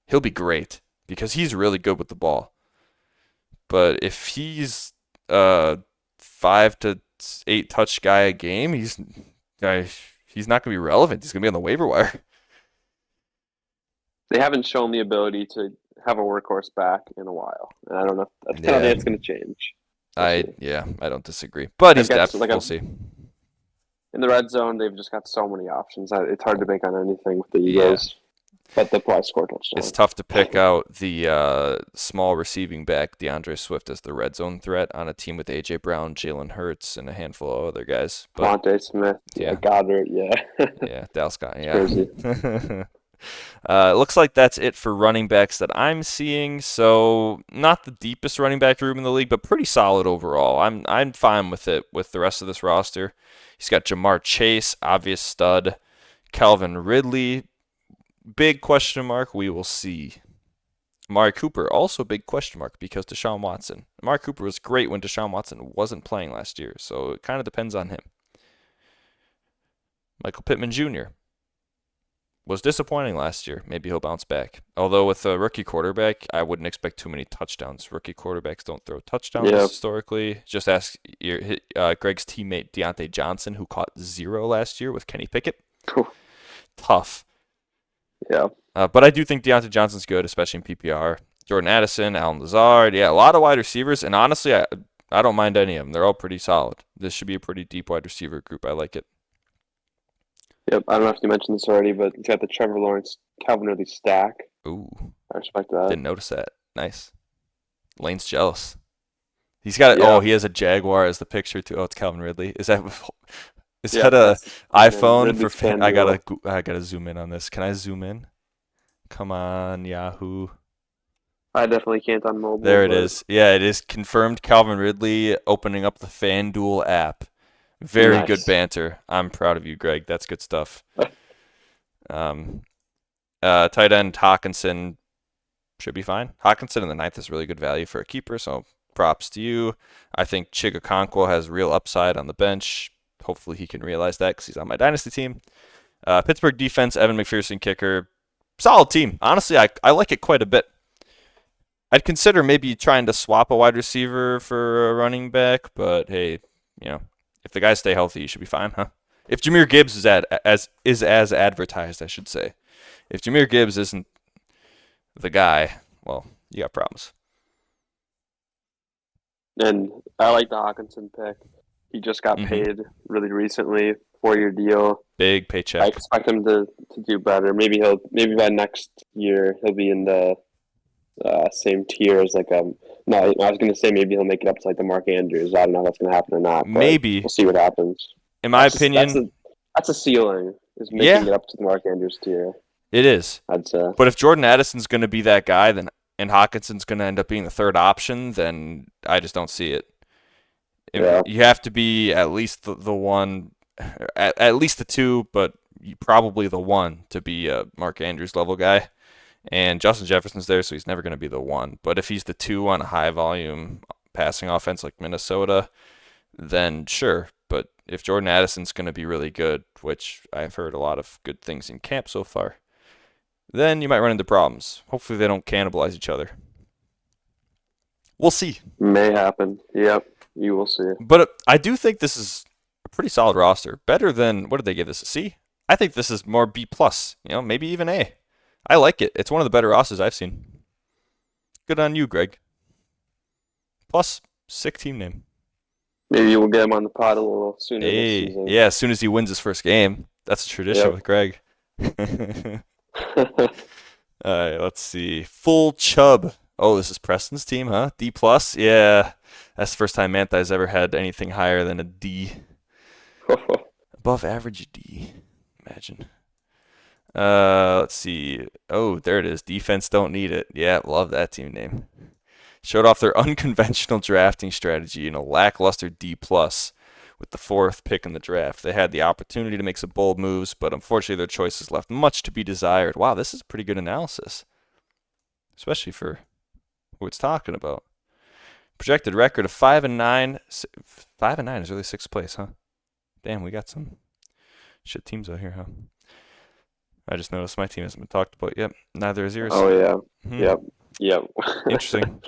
he'll be great because he's really good with the ball. But if he's 5 to 8 touch guy a game, he's not going to be relevant. He's going to be on the waiver wire. They haven't shown the ability to have a workhorse back in a while, and I don't know. I don't think it's going to change. I don't disagree. But he's depth. We'll see. In the red zone, they've just got so many options. It's hard to bank on anything with the Eagles. But they'll probably score touchdowns. It's tough to pick out the small receiving back, DeAndre Swift, as the red zone threat on a team with A.J. Brown, Jalen Hurts, and a handful of other guys. Devontae Smith, Goddard, yeah, Dallas Scott, yeah. Crazy. Looks like that's it for running backs that I'm seeing. So not the deepest running back room in the league, but pretty solid overall. I'm fine with it with the rest of this roster. He's got Ja'Marr Chase, obvious stud. Calvin Ridley, big question mark. We will see. Amari Cooper, also big question mark because Deshaun Watson. Amari Cooper was great when Deshaun Watson wasn't playing last year, so it kind of depends on him. Michael Pittman Jr. was disappointing last year. Maybe he'll bounce back. Although with a rookie quarterback, I wouldn't expect too many touchdowns. Rookie quarterbacks don't throw touchdowns historically. Just ask Greg's teammate Deontay Johnson, who caught 0 last year with Kenny Pickett. Tough. Yeah. But I do think Deontay Johnson's good, especially in PPR. Jordan Addison, Alan Lazard. Yeah, a lot of wide receivers. And honestly, I don't mind any of them. They're all pretty solid. This should be a pretty deep wide receiver group. I like it. Yep. I don't know if you mentioned this already, but you got the Trevor Lawrence, Calvin Ridley stack. Ooh, I respect that. didn't notice that. Nice. Lane's jealous. He's got it. Yeah. Oh, he has a Jaguar as the picture too. Oh, it's Calvin Ridley. Is that Yeah, that a and then iPhone Ridley's for? FanDuel. I gotta zoom in on this. Can I zoom in? Come on, Yahoo. I definitely can't on mobile. There it but is. Yeah, it is confirmed. Calvin Ridley opening up the FanDuel app. Very good Nice. banter. I'm proud of you, Greg. That's good stuff. Tight end Hawkinson should be fine. Hawkinson in the ninth is really good value for a keeper, so props to you. I think Chigakonkwo has real upside on the bench. Hopefully he can realize that because he's on my dynasty team. Pittsburgh defense, Evan McPherson kicker. Solid team. Honestly, I like it quite a bit. I'd consider maybe trying to swap a wide receiver for a running back, but hey, if the guys stay healthy, you should be fine, huh? If Jahmyr Gibbs is as advertised, I should say. If Jahmyr Gibbs isn't the guy, well, you got problems. And I like the Hawkinson pick. He just got Mhm. paid really recently, 4-year deal. Big I paycheck. expect him to do better. Maybe by next year he'll be in the same tier as no, I was gonna say maybe he'll make it up to like the Mark Andrews. I don't know if that's gonna happen or not. But Maybe. we'll see what happens. In my That's opinion, that's a ceiling, is making Yeah. it up to the Mark Andrews tier, it is. I'd say. But if Jordan Addison's going to be that guy, then and Hawkinson's going to end up being the third option, then I just don't see it. Yeah. You have to be at least the one, at least the two, but probably the one to be a Mark Andrews level guy. And Justin Jefferson's there, so he's never going to be the one. But if he's the two on a high volume passing offense like Minnesota, then sure. But if Jordan Addison's going to be really good, which I've heard a lot of good things in camp so far, then you might run into problems. Hopefully they don't cannibalize each other. We'll see. May happen. Yep. You will see. But I do think this is a pretty solid roster. Better than, what did they give this, a C? I think this is more B+, maybe even A. I like it. It's one of the better rosters I've seen. Good on you, Greg. Plus, sick team name. Maybe we'll get him on the pod a little sooner this Hey, season. yeah, as soon as he wins his first game. That's a tradition Yep. with Greg. All right, let's see. Full Chubb. Oh, this is Preston's team, huh? D+? Yeah. That's the first time Manthai's ever had anything higher than a D. Above average D. Imagine. Let's see. Oh, there it is. Defense don't need it. Yeah, love that team name. Showed off their unconventional drafting strategy in a lackluster D+ with the 4th pick in the draft. They had the opportunity to make some bold moves, but unfortunately their choices left much to be desired. Wow, this is pretty good analysis, especially for who it's talking about. Projected record of 5-9. 5-9 is really 6th place, huh? Damn, we got some shit teams out here, huh? I just noticed my team hasn't been talked about yet. Neither is yours. Oh yeah. Yep. Interesting.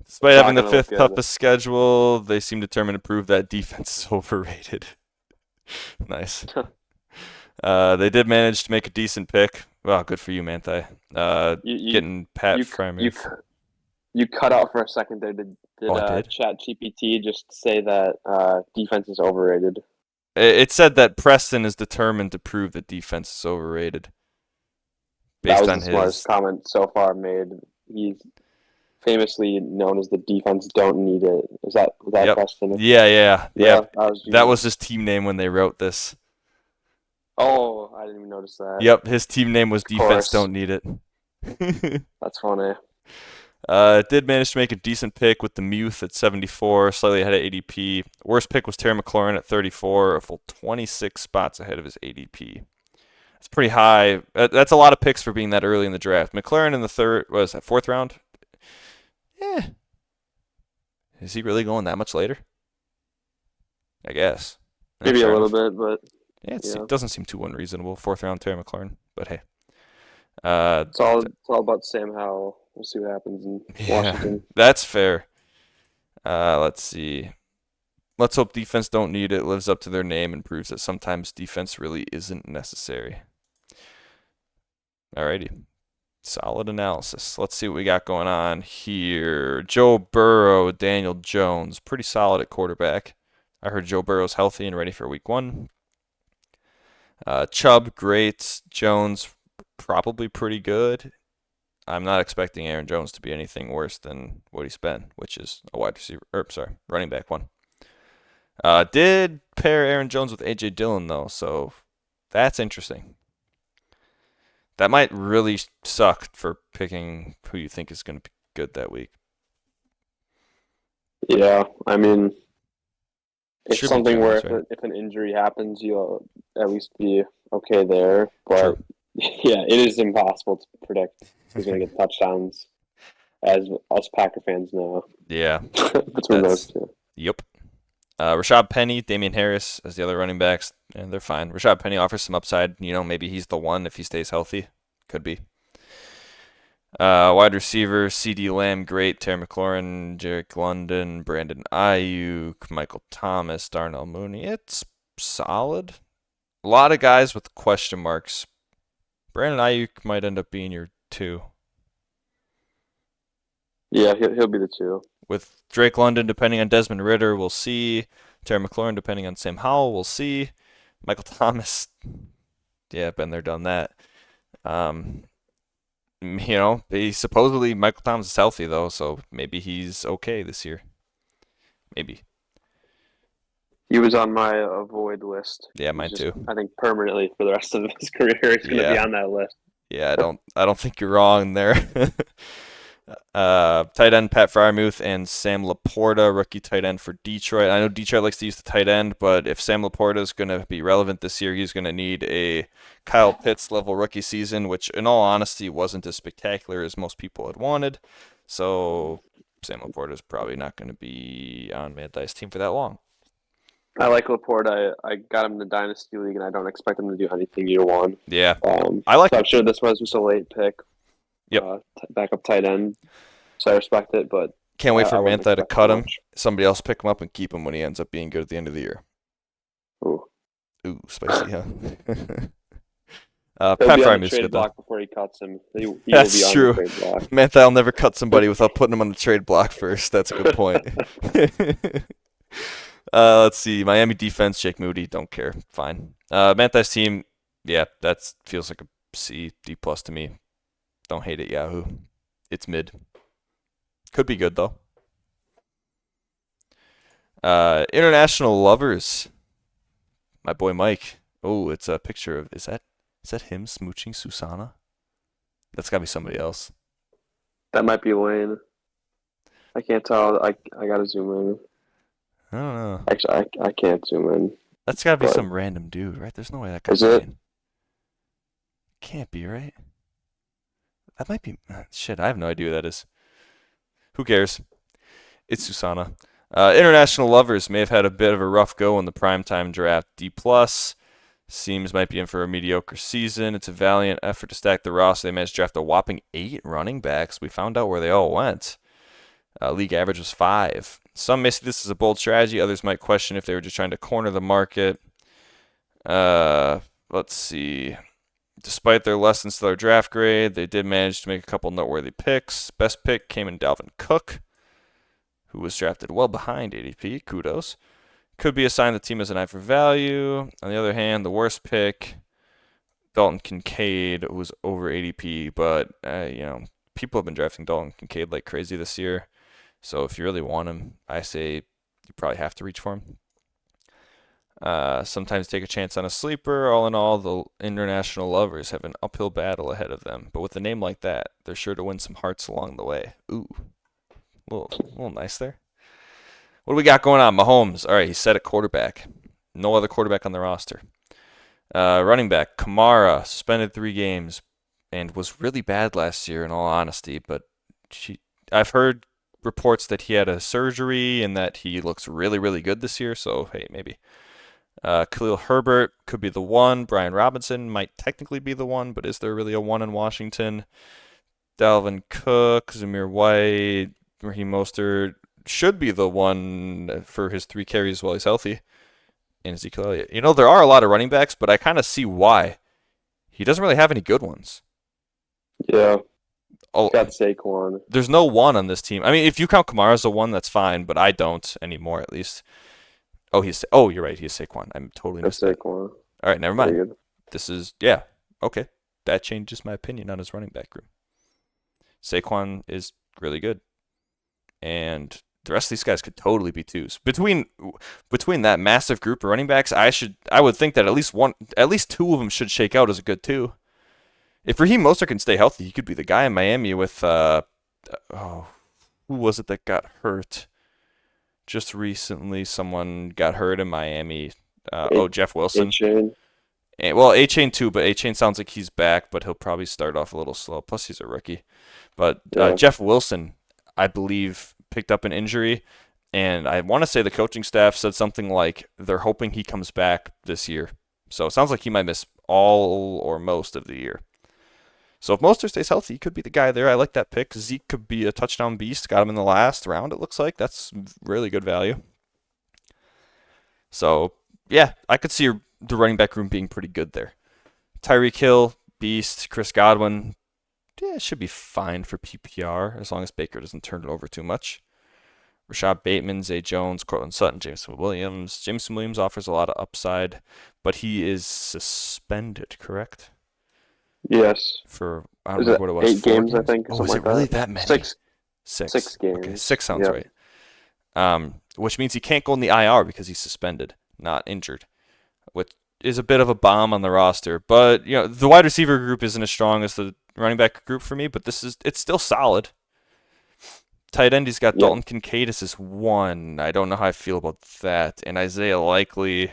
Despite having the Not gonna look 5th good. toughest schedule, they seem determined to prove that defense is overrated. Nice. They did manage to make a decent pick. Wow, good for you, Manthai. Getting Pat Freiermuth. You cut out for a second there. Did I did? ChatGPT just say that defense is overrated? It said that Preston is determined to prove that defense is overrated. That Based was on the smartest his. comment so far made. He's famously known as the defense don't need it. Was that Yep. Preston? Yeah. That was genius. his team name when they wrote this. Oh, I didn't even notice that. Yep, his team name was Defense course. Don't Need It. That's funny. Did manage to make a decent pick with the Muth at 74, slightly ahead of ADP. Worst pick was Terry McLaurin at 34, a full 26 spots ahead of his ADP. That's pretty high. That's a lot of picks for being that early in the draft. McLaurin in the 4th round? Yeah. Is he really going that much later? I guess. Maybe Fair a enough. little bit, but Yeah, yeah. it doesn't seem too unreasonable. 4th round Terry McLaurin, but hey. it's all about Sam Howell. We'll see what happens in Washington. That's fair. Let's see. Let's hope defense don't need it, lives up to their name, and proves that sometimes defense really isn't necessary. Alrighty. Solid analysis. Let's see what we got going on here. Joe Burrow, Daniel Jones, pretty solid at quarterback. I heard Joe Burrow's healthy and ready for week 1. Chubb, great. Jones, probably pretty good. I'm not expecting Aaron Jones to be anything worse than what he's been, which is a running back 1. Did pair Aaron Jones with A.J. Dillon, though, so that's interesting. That might really suck for picking who you think is going to be good that week. Yeah, I mean, it's Should be something where Jones, right? if an injury happens, you'll at least be okay there. But True. yeah, it is impossible to predict who's going to get touchdowns, as us Packer fans know. Yeah. Between those two. Yep. Rashad Penny, Damian Harris as the other running backs, and they're fine. Rashad Penny offers some upside. Maybe he's the one if he stays healthy. Could be. Wide receiver, CeeDee Lamb, great. Terry McLaurin, Jerick London, Brandon Ayuk, Michael Thomas, Darnell Mooney. It's solid. A lot of guys with question marks. Brandon Ayuk might end up being your 2. Yeah, he'll be the 2. With Drake London, depending on Desmond Ridder, we'll see. Terry McLaurin, depending on Sam Howell, we'll see. Michael Thomas, yeah, been there, done that. Supposedly Michael Thomas is healthy, though, so maybe he's okay this year. Maybe. He was on my avoid list. Yeah, mine too. I think permanently for the rest of his career, he's going to be on that list. Yeah, I don't think you're wrong there. Tight end Pat Freiermuth and Sam Laporta, rookie tight end for Detroit. I know Detroit likes to use the tight end, but if Sam Laporta is going to be relevant this year, he's going to need a Kyle Pitts level rookie season, which in all honesty wasn't as spectacular as most people had wanted. So Sam Laporta is probably not going to be on Manthey's team for that long. I like Laporta. I got him in the Dynasty League, and I don't expect him to do anything year 1. Yeah, I like. So I'm sure this was just a late pick. Yep. Backup tight end. So I respect it, but can't wait for Manthey to cut him. Somebody else pick him up and keep him when he ends up being good at the end of the year. Ooh, spicy, huh? Pat Freiermuth's good though. Before he cuts him, that's true. Manthey will never cut somebody without putting him on the trade block first. That's a good point. Let's see. Miami defense, Jake Moody, don't care. Fine. Manthey's team, yeah, that feels like a C, D+ to me. Don't hate it, Yahoo. It's mid. Could be good, though. International lovers. My boy Mike. Oh, it's a picture of... Is that him smooching Susanna? That's got to be somebody else. That might be Wayne. I can't tell. I got to zoom in. I don't know. Actually, I can't zoom in. That's got to be some random dude, right? There's no way that guy's Wayne. Can't be, right? That might be... Shit, I have no idea who that is. Who cares? It's Susanna. International lovers may have had a bit of a rough go in the primetime draft. D+. Seems might be in for a mediocre season. It's a valiant effort to stack the roster. They managed to draft a whopping 8 running backs. We found out where they all went. League average was 5. Some may see this as a bold strategy. Others might question if they were just trying to corner the market. Let's see. Despite their less than stellar draft grade, they did manage to make a couple noteworthy picks. Best pick came in Dalvin Cook, who was drafted well behind ADP. Kudos. Could be a sign the team has an eye for value. On the other hand, the worst pick, Dalton Kincaid, was over ADP, but people have been drafting Dalton Kincaid like crazy this year. So if you really want him, I say you probably have to reach for him. Sometimes take a chance on a sleeper. All in all, the international lovers have an uphill battle ahead of them. But with a name like that, they're sure to win some hearts along the way. Ooh, a little nice there. What do we got going on? Mahomes. All right, he's set at quarterback. No other quarterback on the roster. Running back, Kamara, suspended 3 games and was really bad last year, in all honesty. But I've heard reports that he had a surgery and that he looks really, really good this year. So, hey, maybe. Khalil Herbert could be the one. Brian Robinson might technically be the one, but is there really a one in Washington? Dalvin Cook, Zamir White, Raheem Mostert should be the one for his 3 carries while he's healthy. And Ezekiel Elliott. There are a lot of running backs, but I kind of see why. He doesn't really have any good ones. Yeah. Oh, Got Saquon. there's no one on this team. I mean, if you count Kamara as a one, that's fine, but I don't anymore, at least. Oh, you're right. He's Saquon. I'm totally Got missed that. Saquon. All right, never Very mind. good. This is yeah. Okay, that changes my opinion on his running back group. Saquon is really good, and the rest of these guys could totally be twos. Between that massive group of running backs, I would think that at least two of them should shake out as a good two. If Raheem Mostert can stay healthy, he could be the guy in Miami with who was it that got hurt? Just recently, someone got hurt in Miami. Jeff Wilson. A-Chain. Well, A-Chain too, but A-Chain sounds like he's back, but he'll probably start off a little slow. Plus, he's a rookie. But Yeah. Jeff Wilson, I believe, picked up an injury, and I want to say the coaching staff said something like they're hoping he comes back this year. So it sounds like he might miss all or most of the year. So if Mostert stays healthy, he could be the guy there. I like that pick. Zeke could be a touchdown beast. Got him in the last round, it looks like. That's really good value. So, yeah, I could see the running back room being pretty good there. Tyreek Hill, beast. Chris Godwin, it should be fine for PPR as long as Baker doesn't turn it over too much. Rashad Bateman, Zay Jones, Cortland Sutton, Jameson Williams. Jameson Williams offers a lot of upside, but he is suspended, correct? Yes. For, I don't Is remember it what it was. 8 games, I think? Oh, is something it like really that? that many? 6. Six. 6 games. Okay, 6 sounds Yep. right. Which means he can't go in the IR because he's suspended, not injured, which is a bit of a bomb on the roster. But the wide receiver group isn't as strong as the running back group for me, but it's still solid. Tight end, he's got Yep. Dalton Kincaid as his one. I don't know how I feel about that. And Isaiah Likely.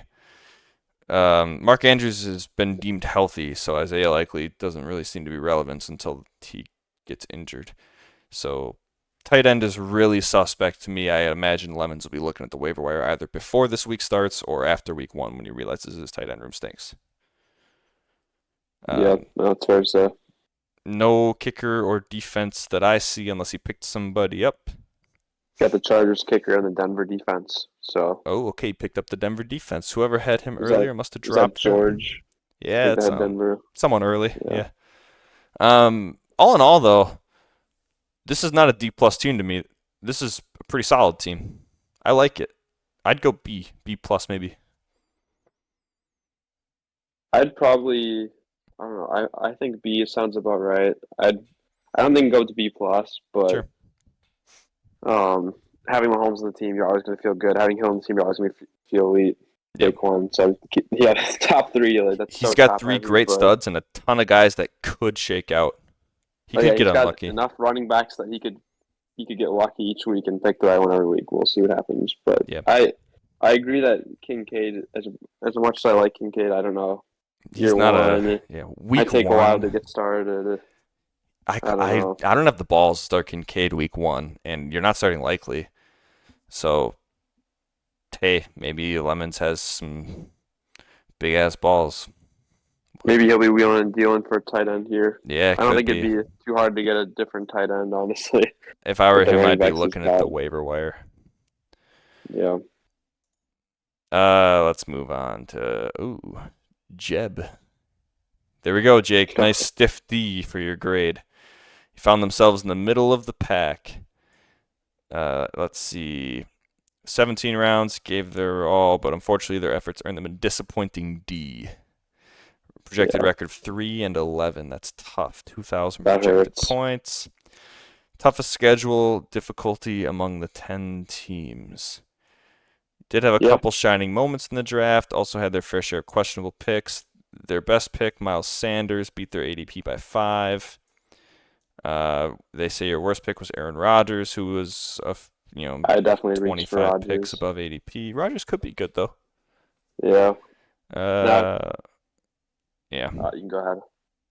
Mark Andrews has been deemed healthy, so Isaiah Likely doesn't really seem to be relevant until he gets injured. So tight end is really suspect to me. I imagine Lemons will be looking at the waiver wire either before this week starts or after week 1 when he realizes his tight end room stinks. Yeah, that's fair to say. No kicker or defense that I see unless he picked somebody up. Got the Chargers kicker and the Denver defense. So. Oh, okay, picked up the Denver defense. Whoever had him Is earlier must have Is that dropped him. George? Yeah, it's Denver. someone early. Yeah. Yeah. All in all, though, this is not a D+ team to me. This is a pretty solid team. I like it. I'd go B+ maybe. I'd probably, I don't know. I think B sounds about right. I don't think go to B+, but Sure. having Mahomes on the team, you're always going to feel good. Having Hill on the team, you're always going to feel elite. Yep. Saquon, so yeah, top 3. Like, that's He's so got top 3 heavy, great but- studs and a ton of guys that could shake out. He could he's get got unlucky. enough running backs that he could get lucky each week and pick the right one every week. We'll see what happens. But Yeah. I agree that Kincaid, as much as I like Kincaid, I don't know. He's year not one, week might take 1. a while to get started. I don't know. don't have the balls to start Kincaid week 1, and you're not starting Likely. So, hey, maybe Lemons has some big-ass balls. Maybe he'll be wheeling and dealing for a tight end here. Yeah, it I don't could think it'd be too hard to get a different tight end, honestly. If I were with the him, running I'd be backs he's looking at the got. waiver wire. Yeah. Let's move on to Jeb. There we go, Jake. Nice stiff D for your grade. You found themselves in the middle of the pack. Let's see. 17 rounds, gave their all, but unfortunately their efforts earned them a disappointing D. Projected record of 3-11. That's tough. 2,000 That projected hurts. points. Toughest schedule, difficulty among the 10 teams. Did have a couple shining moments in the draft. Also had their fair share of questionable picks. Their best pick, Miles Sanders, beat their ADP by 5. They say your worst pick was Aaron Rodgers, who was I definitely reached for 25 Rodgers. picks above ADP. Rodgers could be good though. Yeah. Yeah. You can go ahead.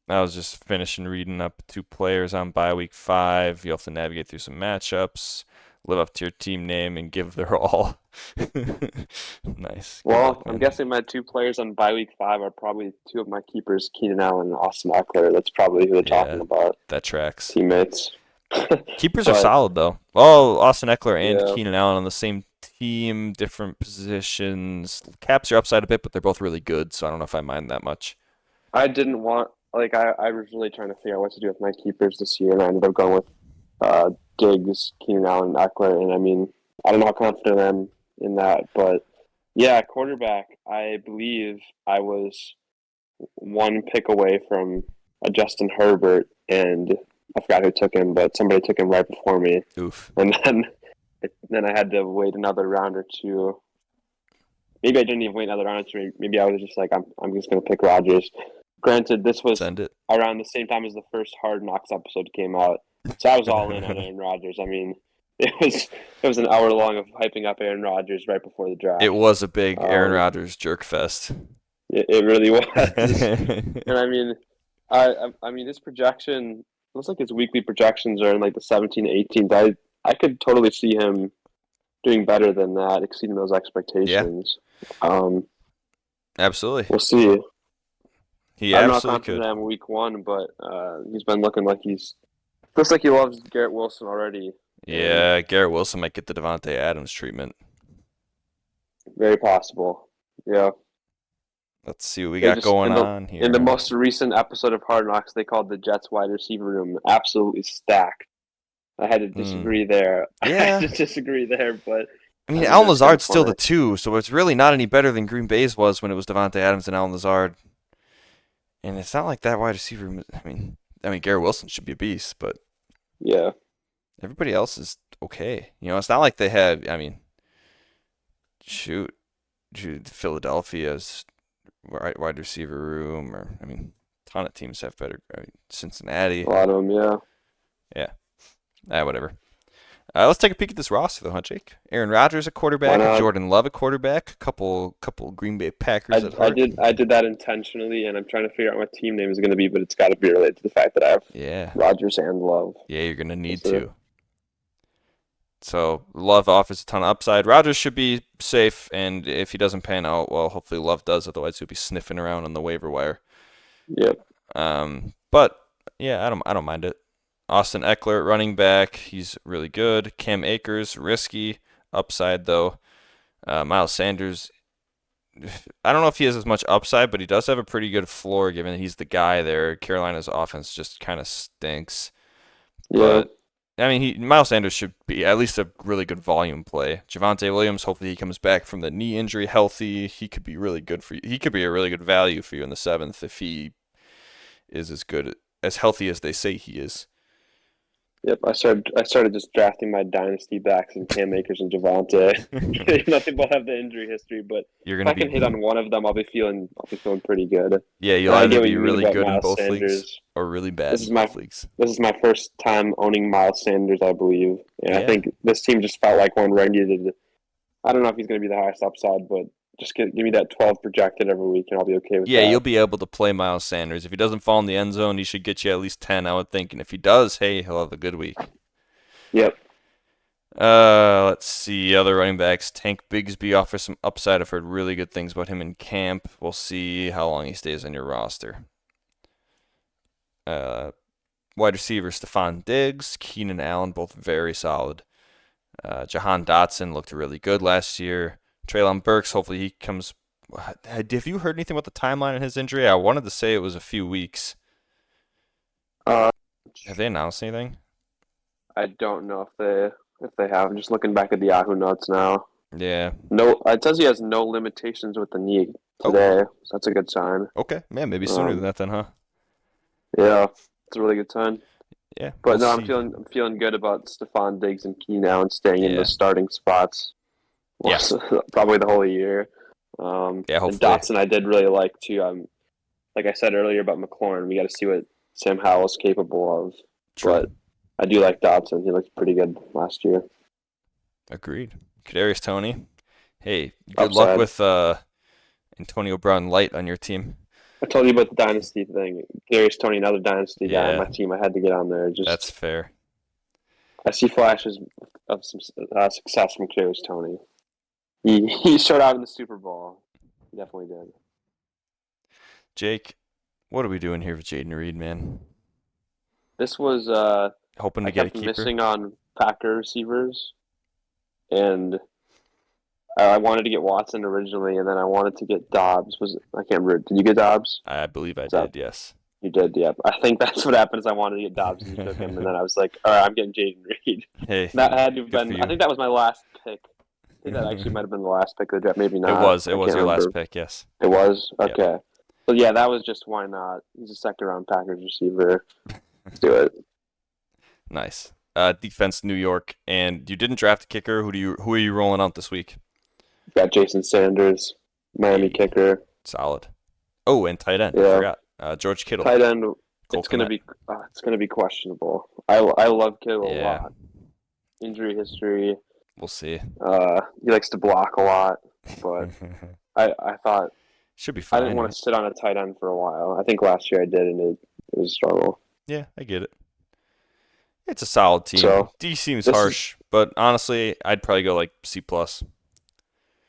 I was just finishing reading up 2 players on bye week 5. You have to navigate through some matchups, live up to your team name, and give their all. Nice. Good Well, luck, I'm man. guessing my 2 players on bye week 5 are probably 2 of my keepers, Keenan Allen and Austin Eckler. That's probably who they're talking about. That tracks. Teammates. Keepers are But- solid though. Oh, Austin Eckler and Yeah. Keenan Allen on the same team, different positions. Caps are upside a bit, but they're both really good, so I don't know if I mind that much. I didn't want I was really trying to figure out what to do with my keepers this year, and I ended up going with Diggs, Keenan Allen, and Eckler. And I mean, I don't know how confident I am in that, but yeah, quarterback. I believe I was one pick away from a Justin Herbert, and I forgot who took him, but somebody took him right before me, Oof. and then I had to wait another round or two. Maybe I didn't even wait another round or two. Maybe I was just like, I'm just gonna pick Rodgers. Granted, this was Send it. around the same time as the first Hard Knocks episode came out, so I was all in on Aaron Rodgers. I mean, it was an hour long of hyping up Aaron Rodgers right before the draft. It was a big Aaron Um, Rodgers jerk fest. it really was, and I mean, I mean his projection looks like his weekly projections are in like the 17 18th. I could totally see him doing better than that, exceeding those expectations. Absolutely. We'll see. He I don't know how absolutely confident could. I am in week one, but he's been looking like looks like he loves Garrett Wilson already. Yeah, Garrett Wilson might get the Devontae Adams treatment. Very possible. Yeah. Let's see what we They got just going on here. in the most recent episode of Hard Knocks, they called the Jets wide receiver room absolutely stacked. I had to disagree there. Yeah. I had to disagree there, but I mean, think Allen that's kinda Lazard's still the funny. 2, so it's really not any better than Green Bay's was when it was Devontae Adams and Allen Lazard. And it's not like that wide receiver room. I mean, Garrett Wilson should be a beast, but Yeah. everybody else is okay. You know, it's not like they had. I mean, shoot, Philadelphia's wide receiver room, or I mean, a ton of teams have better. I mean, Cincinnati, A lot of them, yeah. whatever. Let's take a peek at this roster, though, huh, Jake? Aaron Rodgers, a Why quarterback. not? Jordan Love, a quarterback. Couple Green Bay Packers at heart. I did that intentionally, and I'm trying to figure out what team name is going to be, but it's got to be related to the fact that I have Yeah. Rodgers and Love. Yeah, you're gonna need So- to. So Love offers a ton of upside. Rodgers should be safe, and if he doesn't pan out, well, hopefully Love does. Otherwise, he'll be sniffing around on the waiver wire. Yep. But yeah, I don't mind it. Austin Eckler, running back, he's really good. Cam Akers, risky, upside though. Miles Sanders, I don't know if he has as much upside, but he does have a pretty good floor given that he's the guy there. Carolina's offense just kind of stinks. Yeah. But I mean, Miles Sanders should be at least a really good volume play. Javonte Williams, hopefully he comes back from the knee injury healthy. He could be really good for you. He could be a really good value for you in the 7th if he is as healthy as they say he is. Yep. I started just drafting my dynasty backs in Cam Akers and Javante. Nothing will have the injury history, but You're if gonna I can be hit on one of them, I'll be feeling pretty good. yeah. You'll I either get what be you mean really about good in Miles both leagues Sanders. or really bad This in is my both leagues. This is my first time owning Miles Sanders, I believe, and Yeah. I think this team just felt like one where I needed. I don't know if he's going to be the highest upside, but just give me that 12 projected every week, and I'll be okay with Yeah, that. you'll be able to play Miles Sanders. If he doesn't fall in the end zone, he should get you at least 10, I would think. And if he does, hey, he'll have a good week. Yep. Let's see. Other running backs. Tank Bigsby offers some upside. I've heard really good things about him in camp. We'll see how long he stays on your roster. Wide receiver Stephon Diggs, Keenan Allen, both very solid. Jahan Dotson looked really good last year. Treylon Burks, hopefully he comes. Have you heard anything about the timeline on his injury? I wanted to say it was a few weeks. Uh, Have they announced anything? I don't know if they have. I'm just looking back at the Yahoo notes now. Yeah. No, it says he has no limitations with the knee today, so that's a good sign. Okay. Man, maybe sooner than that then, huh? Yeah, it's a really good sign. Yeah. But we'll no, see. I'm feeling good about Stephon Diggs and Keenan Allen staying in Yeah. the starting spots. Yeah. Probably the whole year. Yeah, And hopefully. Dotson, I did really like too. Like I said earlier about McLaurin, we got to see what Sam Howell's capable of. True. But I do like Dotson. He looked pretty good last year. Agreed. Kadarius Toney. Hey, good luck Upside. with Antonio Brown Light on your team. I told you about the dynasty thing. Darius Toney, another dynasty guy on Yeah. my team. I had to get on there. That's fair. I see flashes of some success from Kadarius Toney. He showed out in the Super Bowl. He definitely did. Jake, what are we doing here with Jaden Reed, man? This was Hoping to I get a kept keeper. missing on Packer receivers, and I wanted to get Watson originally, and then I wanted to get Dobbs. I can't remember. Did you get Dobbs? I believe I that- did, yes. You did, yeah. I think that's what happened. Is I wanted to get Dobbs and you took him, and then I was like, all right, I'm getting Jaden Reed. Hey, That had to have good for been. I you. think that was my last pick. I think that actually might have been the last pick of the draft. Maybe It not. was. It I was can't your remember. last pick, yes. It was Yep. okay. But yeah, that was just why not. He's a second round Packers receiver. Let's do it. Nice. Defense, New York, and you didn't draft a kicker. Who are you rolling out this week? Got Jason Sanders, Miami Hey, kicker. solid. Oh, and tight end. I Yeah, forgot. George Kittle. tight end. Cole Kmet. It's gonna be questionable. I love Kittle a Yeah, lot. Injury history. we'll see. He likes to block a lot, but I thought Should be I fine. didn't want Right? to sit on a tight end for a while. I think last year I did, and it was a struggle. Yeah, I get it. It's a solid team. So D seems this is harsh, but honestly, I'd probably go like C plus.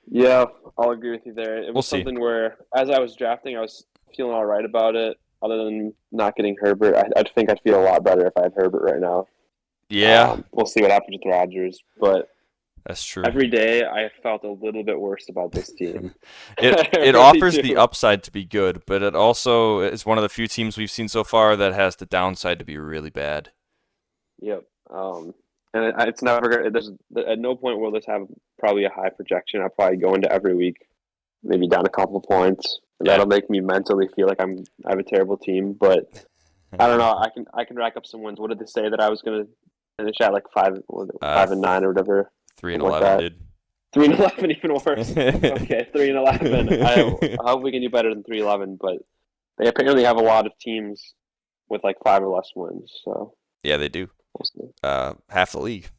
yeah, I'll agree with you there. It We'll was see. something where as I was drafting, I was feeling all right about it. Other than not getting Herbert, I think I'd feel a lot better if I had Herbert right now. Yeah, We'll see what happens with Rodgers, but that's true. every day I felt a little bit worse about this team. It I it really offers the do. upside to be good, but it also is one of the few teams we've seen so far that has the downside to be really bad. Yep. And it's never gonna. There's at no point will this have probably a high projection. I'll probably go into every week, maybe down a couple of points. And Yeah. that'll make me mentally feel like I have a terrible team. But I don't know. I can rack up some wins. What did they say that I was gonna finish at like 5-9 or whatever? 3 and Something like 11, that. dude. 3-11, even worse. Okay, 3-11. I hope we can do better than 3-11. But they apparently have a lot of teams with like 5 or less wins. So Yeah, they do. we'll see. Half the league.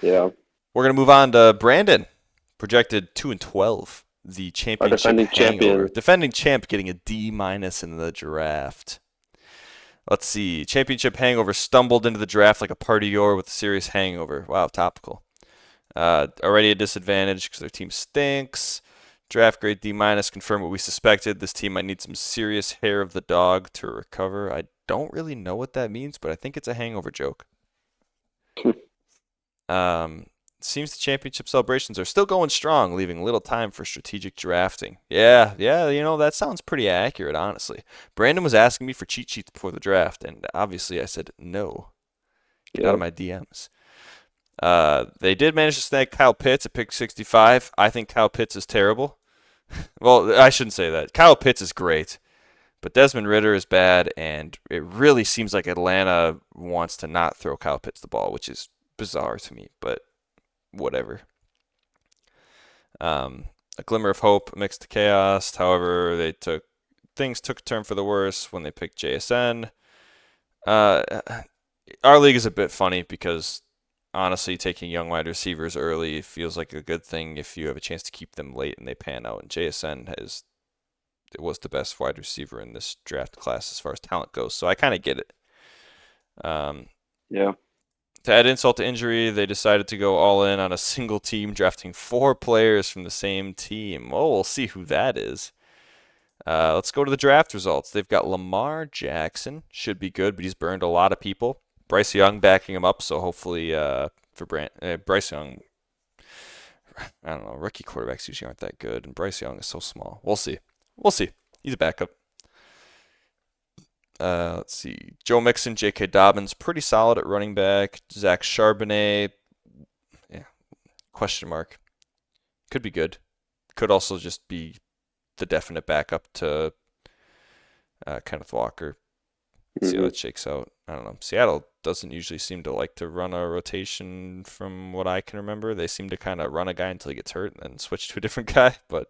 Yeah, We're gonna move on to Brandon, projected 2-12, the our championship defending hangover. champion. Defending champ getting a D minus in the draft. Let's see. Championship hangover stumbled into the draft like a partier with a serious hangover. Wow, topical. Already a disadvantage because their team stinks. Draft grade D minus confirmed what we suspected. This team might need some serious hair of the dog to recover. I don't really know what that means, but I think it's a hangover joke. Seems the championship celebrations are still going strong, leaving little time for strategic drafting. Yeah, that sounds pretty accurate, honestly. Brandon was asking me for cheat sheets before the draft, and obviously I said no. Get out of my DMs. They did manage to snag Kyle Pitts at pick 65. I think Kyle Pitts is terrible. Well, I shouldn't say that. Kyle Pitts is great, but Desmond Ridder is bad, and it really seems like Atlanta wants to not throw Kyle Pitts the ball, which is bizarre to me, but whatever. A glimmer of hope amidst the chaos. However, things took a turn for the worse when they picked JSN. Our league is a bit funny because honestly, taking young wide receivers early feels like a good thing if you have a chance to keep them late and they pan out. And JSN was the best wide receiver in this draft class as far as talent goes, so I kind of get it. Yeah. To add insult to injury, they decided to go all in on a single team, drafting 4 players from the same team. Well, we'll see who that is. Let's go to the draft results. They've got Lamar Jackson, should be good, but he's burned a lot of people. Bryce Young backing him up, so hopefully for Bryce Young, I don't know, rookie quarterbacks usually aren't that good, and Bryce Young is so small. We'll see. He's a backup. Let's see. Joe Mixon, J.K. Dobbins, pretty solid at running back. Zach Charbonnet, yeah, question mark. Could be good. Could also just be the definite backup to Kenneth Walker. See how that shakes out. I don't know. Seattle doesn't usually seem to like to run a rotation from what I can remember. They seem to kind of run a guy until he gets hurt and then switch to a different guy, but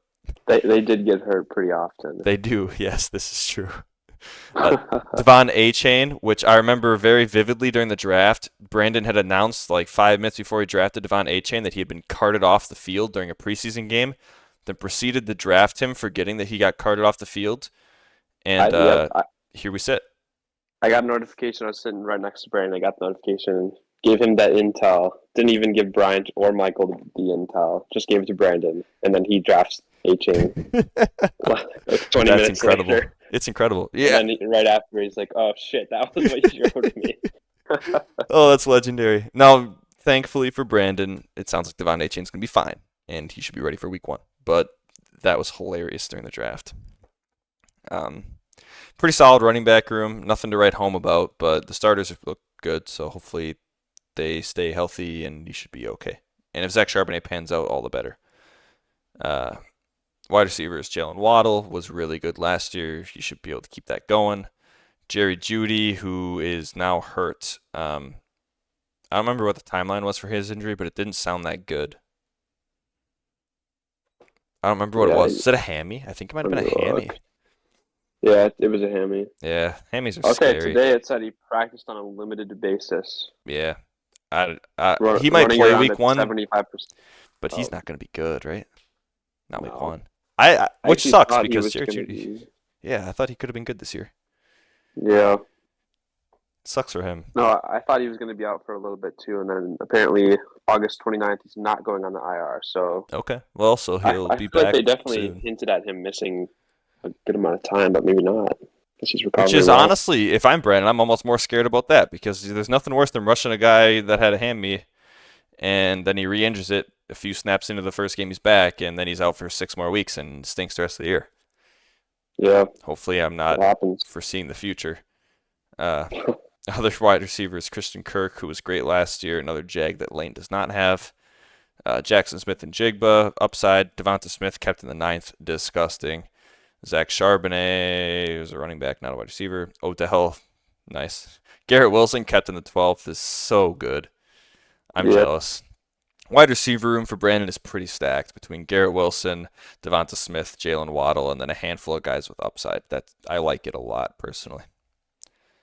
They did get hurt pretty often. they do. Yes, this is true. Devon Achane, which I remember very vividly during the draft. Brandon had announced like 5 minutes before he drafted Devon Achane that he had been carted off the field during a preseason game, then proceeded to draft him, forgetting that he got carted off the field. And here we sit. I got a notification. I was sitting right next to Brandon. I got the notification. Gave him that intel. Didn't even give Brian or Michael the intel. Just gave it to Brandon. And then he drafts A-Chain 20 That's minutes incredible. later. It's incredible. Yeah. And then right after, he's like, oh, shit, that was what you showed me. Oh, that's legendary. Now, thankfully for Brandon, it sounds like Devon Achane's going to be fine, and he should be ready for week 1. But that was hilarious during the draft. Pretty solid running back room. Nothing to write home about, but the starters look good, so hopefully they stay healthy and you should be okay. And if Zach Charbonnet pans out, all the better. Uh, Wide receivers, Jalen Waddle was really good last year. You should be able to keep that going. Jerry Jeudy, who is now hurt. I don't remember what the timeline was for his injury, but it didn't sound that good. I don't remember what it was. Is it a hammy? I think it might have been a hammy. Yeah, it was a hammy. Yeah, hammies are scary. Okay, today it said he practiced on a limited basis. Yeah. He might play week 1, 75%. but he's not going to be good, right? Not week 1. Which sucks because Jerry Jeudy. Yeah, I thought he could have been good this year. Yeah. Sucks for him. No, I thought he was going to be out for a little bit too, and then apparently August 29th he's not going on the IR. So okay, well, so he'll be back. Like they definitely hinted at him missing a good amount of time, but maybe not. Which is honestly, if I'm Brandon, I'm almost more scared about that because there's nothing worse than rushing a guy that had a hammy, and then he re-injures it a few snaps into the first game he's back, and then he's out for 6 more weeks and stinks the rest of the year. Yeah. Hopefully, I'm not foreseeing the future. Other wide receivers, Christian Kirk, who was great last year, another Jag that Lane does not have. Jackson Smith and Jigba, upside. Devonta Smith kept in the 9th, disgusting. Zach Charbonnet, who's a running back, not a wide receiver. Odell, nice. Garrett Wilson kept in the 12th, is so good. I'm jealous. Wide receiver room for Brandon is pretty stacked between Garrett Wilson, Devonta Smith, Jalen Waddle, and then a handful of guys with upside. I like it a lot, personally.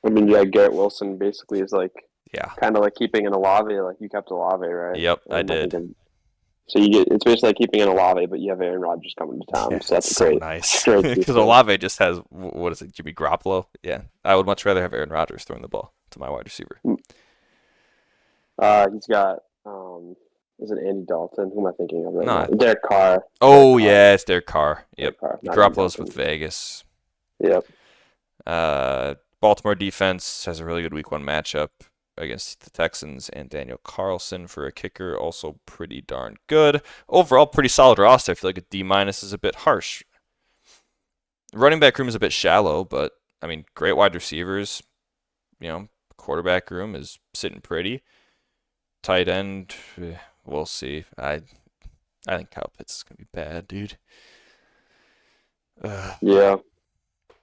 I mean, yeah, Garrett Wilson basically is kind of like keeping an Olave, like you kept Olave, right? Yep, I did. So it's basically like keeping an Olave, but you have Aaron Rodgers coming to town. Yeah, so that's so nice. Because Olave just has, what is it, Jimmy Garoppolo? Yeah, I would much rather have Aaron Rodgers throwing the ball to my wide receiver. He's got, is it Andy Dalton? Who am I thinking of right now? Derek Carr. Oh, yeah, it's Derek Carr. Yep. Garoppolo's with Vegas. Yep. Baltimore defense has a really good week 1 matchup against the Texans, and Daniel Carlson for a kicker, also pretty darn good. Overall, pretty solid roster. I feel like a D- is a bit harsh. Running back room is a bit shallow, but, I mean, great wide receivers. Quarterback room is sitting pretty. Tight end, we'll see. I think Kyle Pitts is going to be bad, dude. Yeah.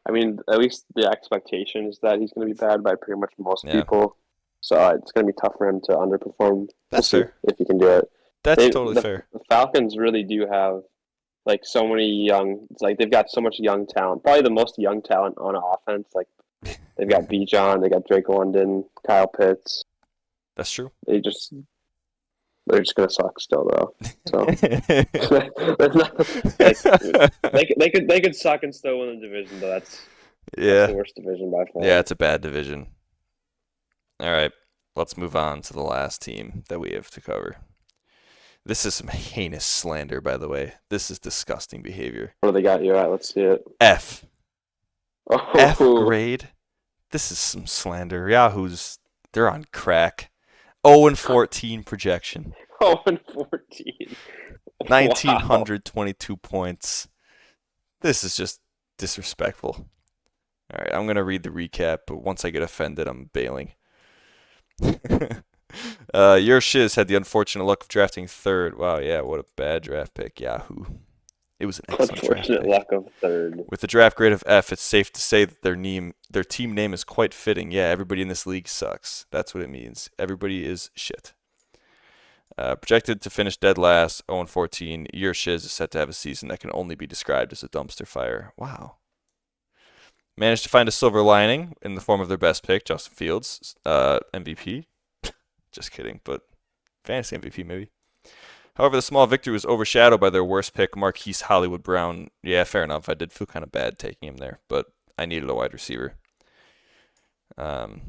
I mean, at least the expectation is that he's going to be bad by pretty much most people. So it's going to be tough for him to underperform. That's fair. If he can do it. That's totally fair. The Falcons really do have so many young. It's like they've got so much young talent. Probably the most young talent on offense. Like they've got Bijan, they got Drake London, Kyle Pitts. That's true. They're just gonna suck still though. So they could suck and still win the division, but that's the worst division by far. Yeah, it's a bad division. All right, let's move on to the last team that we have to cover. This is some heinous slander, by the way. This is disgusting behavior. What do they got you at? Let's see it. F. Oh. F grade. This is some slander. They're on crack. 0-14 projection. 0-14. 1,922 points. This is just disrespectful. All right, I'm going to read the recap, but once I get offended, I'm bailing. Your Shiz had the unfortunate luck of drafting 3rd. Wow, yeah, what a bad draft pick. Yahoo. It was an excellent draft pick. Unfortunate luck of 3rd. With a draft grade of F, it's safe to say that their team name is quite fitting. Yeah, everybody in this league sucks. That's what it means. Everybody is shit. Projected to finish dead last, 0-14. Your Shiz is set to have a season that can only be described as a dumpster fire. Wow. Managed to find a silver lining in the form of their best pick, Justin Fields, MVP. Just kidding, but fantasy MVP maybe. However, the small victory was overshadowed by their worst pick, Marquise Hollywood Brown. Yeah, fair enough. I did feel kind of bad taking him there, but I needed a wide receiver. 3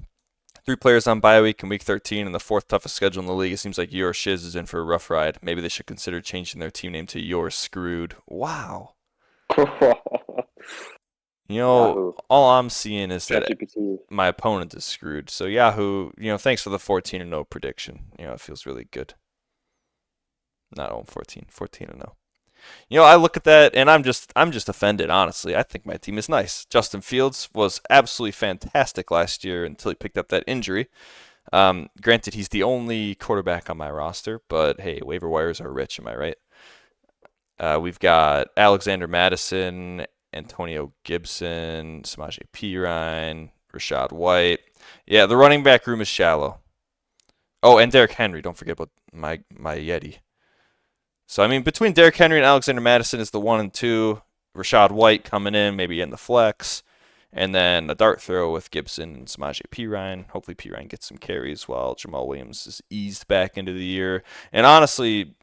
players on bye week in week 13 and the 4th toughest schedule in the league. It seems like Your Shiz is in for a rough ride. Maybe they should consider changing their team name to You're Screwed. Wow. Yahoo. All I'm seeing is that my opponent is screwed. So Yahoo, thanks for the 14-0 prediction. It feels really good. Not 0-14, 14-0. I look at that and I'm just offended, honestly. I think my team is nice. Justin Fields was absolutely fantastic last year until he picked up that injury. Granted, he's the only quarterback on my roster, but hey, waiver wires are rich, am I right? We've got Alexander Mattison, Antonio Gibson, Samaje Perine, Rashad White. Yeah, the running back room is shallow. Oh, and Derrick Henry. Don't forget about my Yeti. So I mean, between Derrick Henry and Alexander Mattison is the 1 and 2. Rashad White coming in, maybe in the flex, and then a dart throw with Gibson and Samaje Perine. Hopefully, Perine gets some carries while Jamal Williams is eased back into the year. And honestly,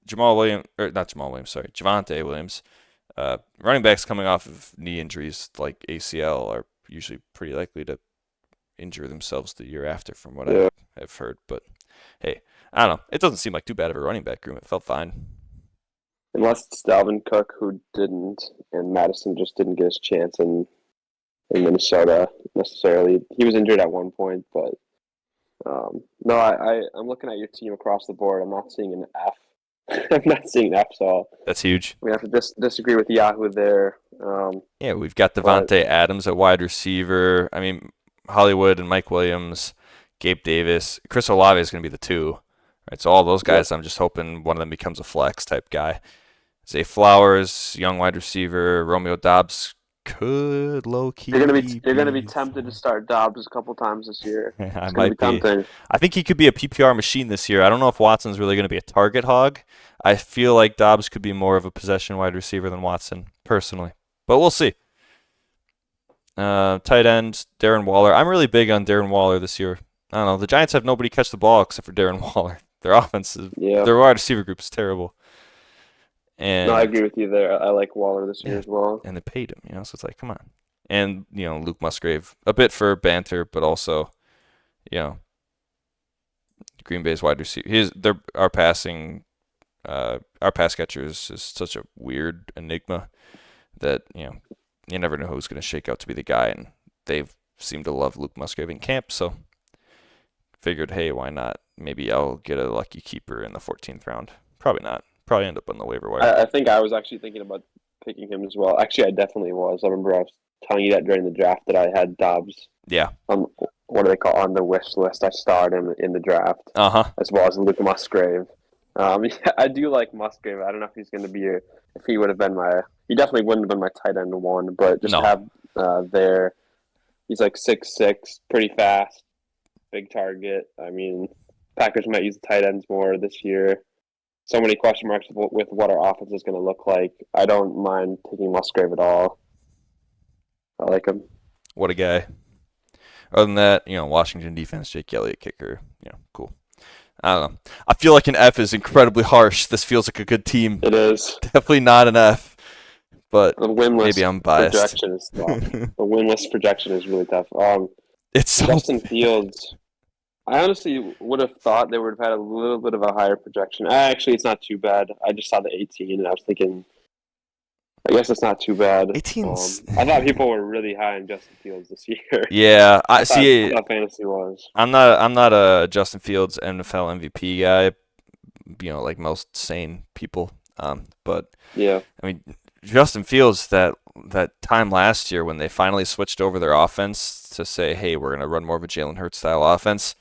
Javonte Williams, running backs coming off of knee injuries like ACL are usually pretty likely to injure themselves the year after, from what Yeah. I've heard. But hey, I don't know. It doesn't seem like too bad of a running back room. It felt fine. Unless it's Dalvin Cook who didn't, and Madison just didn't get his chance in Minnesota necessarily. He was injured at one point, but no, I'm looking at your team across the board. I'm not seeing an F. I'm not seeing an F, so That's huge. we have to disagree with Yahoo there. Yeah, we've got But Devontae Adams at wide receiver. I mean, Hollywood and Mike Williams, Gabe Davis, Chris Olave is going to be the 2. Right, so all those guys, I'm just hoping one of them becomes a flex type guy. Zay Flowers, young wide receiver. Romeo Dobbs could low key. you're gonna be tempted to start Dobbs a couple times this year. I It's gonna be might be. tempting. I think he could be a PPR machine this year. I don't know if Watson's really going to be a target hog. I feel like Dobbs could be more of a possession wide receiver than Watson, personally. But we'll see. Tight end, Darren Waller. I'm really big on Darren Waller this year. I don't know. The Giants have nobody catch the ball except for Darren Waller. Their offense Yeah. their wide receiver group is terrible. No, I And agree with you there. I like Waller this year Yeah. as well. and they paid him, so it's like, come on. And, Luke Musgrave, a bit for banter, but also, you know, Green Bay's wide receiver. Our pass catcher is such a weird enigma that you never know who's going to shake out to be the guy, and they've seemed to love Luke Musgrave in camp, so figured, hey, why not? Maybe I'll get a lucky keeper in the 14th round. Probably not. Probably end up on the waiver wire. I think I was actually thinking about picking him as well. Actually, I definitely was. I remember I was telling you that during the draft that I had Dobbs. Yeah. What do they call, on the wish list? I starred him in the draft, as well as Luke Musgrave. I do like Musgrave. I don't know if he's going to be if he would have been he definitely wouldn't have been my tight end 1, but just No. have there. He's like 6'6", pretty fast, big target. I mean, Packers might use the tight ends more this year. So many question marks with what our offense is going to look like. I don't mind taking Musgrave at all. I like him. What a guy. Other than that, Washington defense, Jake Elliott kicker, cool. I don't know. I feel like an F is incredibly harsh. This feels like a good team. It is. Definitely not an F, but The winless maybe I'm biased. projection is tough. The winless projection is really tough. It's so Justin Fields, I honestly would have thought they would have had a little bit of a higher projection. Actually, it's not too bad. I just saw the 18, and I was thinking, I guess it's not too bad. 18's I thought people were really high on Justin Fields this year. Yeah, I thought see. fantasy was. I'm not a Justin Fields NFL MVP guy, like most sane people. But Yeah. I mean, Justin Fields, that time last year when they finally switched over their offense to say, hey, we're gonna run more of a Jalen Hurts style offense.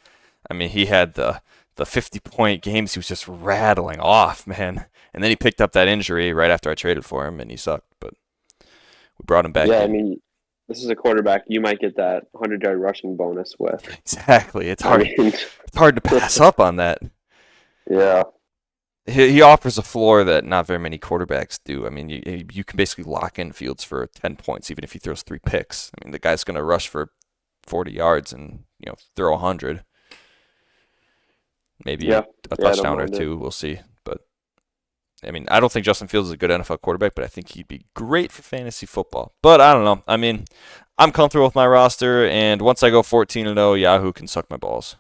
I mean, he had the 50-point games. He was just rattling off, man. And then he picked up that injury right after I traded for him, and he sucked. But we brought him back. Yeah, in. I mean, this is a quarterback you might get that 100-yard rushing bonus with. Exactly. It's hard. I mean, It's hard to pass up on that. yeah. He offers a floor that not very many quarterbacks do. I mean, you can basically lock in Fields for 10 points, even if he throws 3 picks. I mean, the guy's going to rush for 40 yards and throw 100. Maybe a touchdown or 2. We'll see. But I mean, I don't think Justin Fields is a good NFL quarterback, but I think he'd be great for fantasy football. But I don't know. I mean, I'm comfortable with my roster, and once I go 14-0, Yahoo can suck my balls.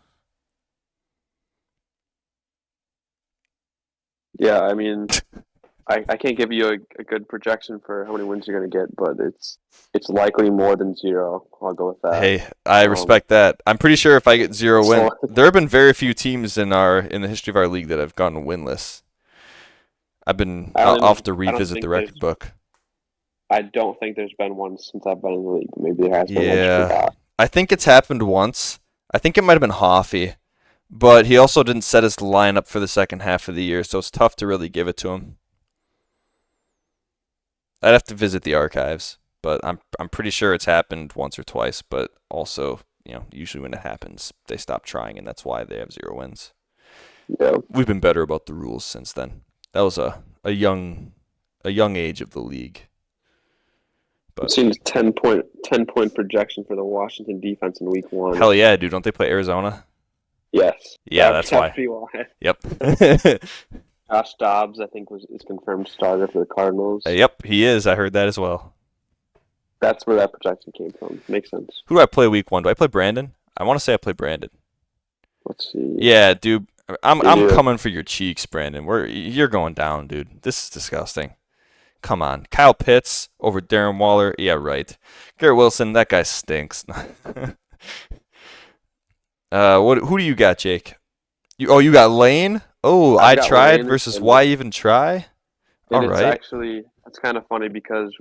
Yeah, I mean, I can't give you a good projection for how many wins you're going to get, but it's likely more than 0. I'll go with that. Hey, I respect that. I'm pretty sure if I get 0 wins, there have been very few teams in the history of our league that have gone winless. I'll have to revisit the record book. I don't think there's been one since I've been in the league. Maybe there has been. I just Yeah, forgot. I think it's happened once. I think it might have been Hoffy, but he also didn't set his lineup for the second half of the year, so it's tough to really give it to him. I'd have to visit the archives, but I'm pretty sure it's happened once or twice. But also, usually when it happens, they stop trying, and that's why they have 0 wins. Yeah. We've been better about the rules since then. That was a young age of the league. But it seems 10-point projection for the Washington defense in week 1. Hell yeah, dude! Don't they play Arizona? Yes. Yeah, that's why. Yep. Josh Dobbs, I think, is confirmed starter for the Cardinals. Yep, he is. I heard that as well. That's where that projection came from. Makes sense. Who do I play week 1? Do I play Brandon? I want to say I play Brandon. Let's see. Yeah, dude. I'm coming for your cheeks, Brandon. You're going down, dude. This is disgusting. Come on. Kyle Pitts over Darren Waller. Yeah, right. Garrett Wilson, that guy stinks. Who do you got, Jake? You got Lane? Oh, I tried Lane versus why even try? All right. It's kind of funny because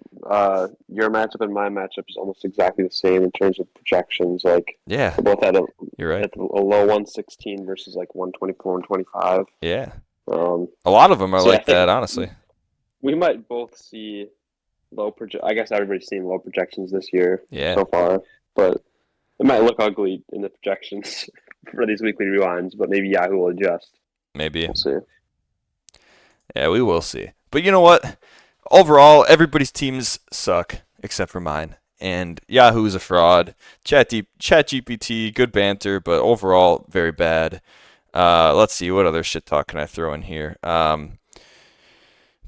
your matchup and my matchup is almost exactly the same in terms of projections. Yeah, we're both you're right. At a low 116 versus 124 and 25. Yeah. A lot of them are that, honestly. We might both see low I guess everybody's seen low projections this year so far, but it might look ugly in the projections for these weekly rewinds. But maybe Yahoo will adjust. Maybe. We'll see. Yeah, we will see. But you know what? Overall, everybody's teams suck except for mine. And Yahoo's a fraud. ChatGPT, good banter, but overall, very bad. Let's see, what other shit talk can I throw in here?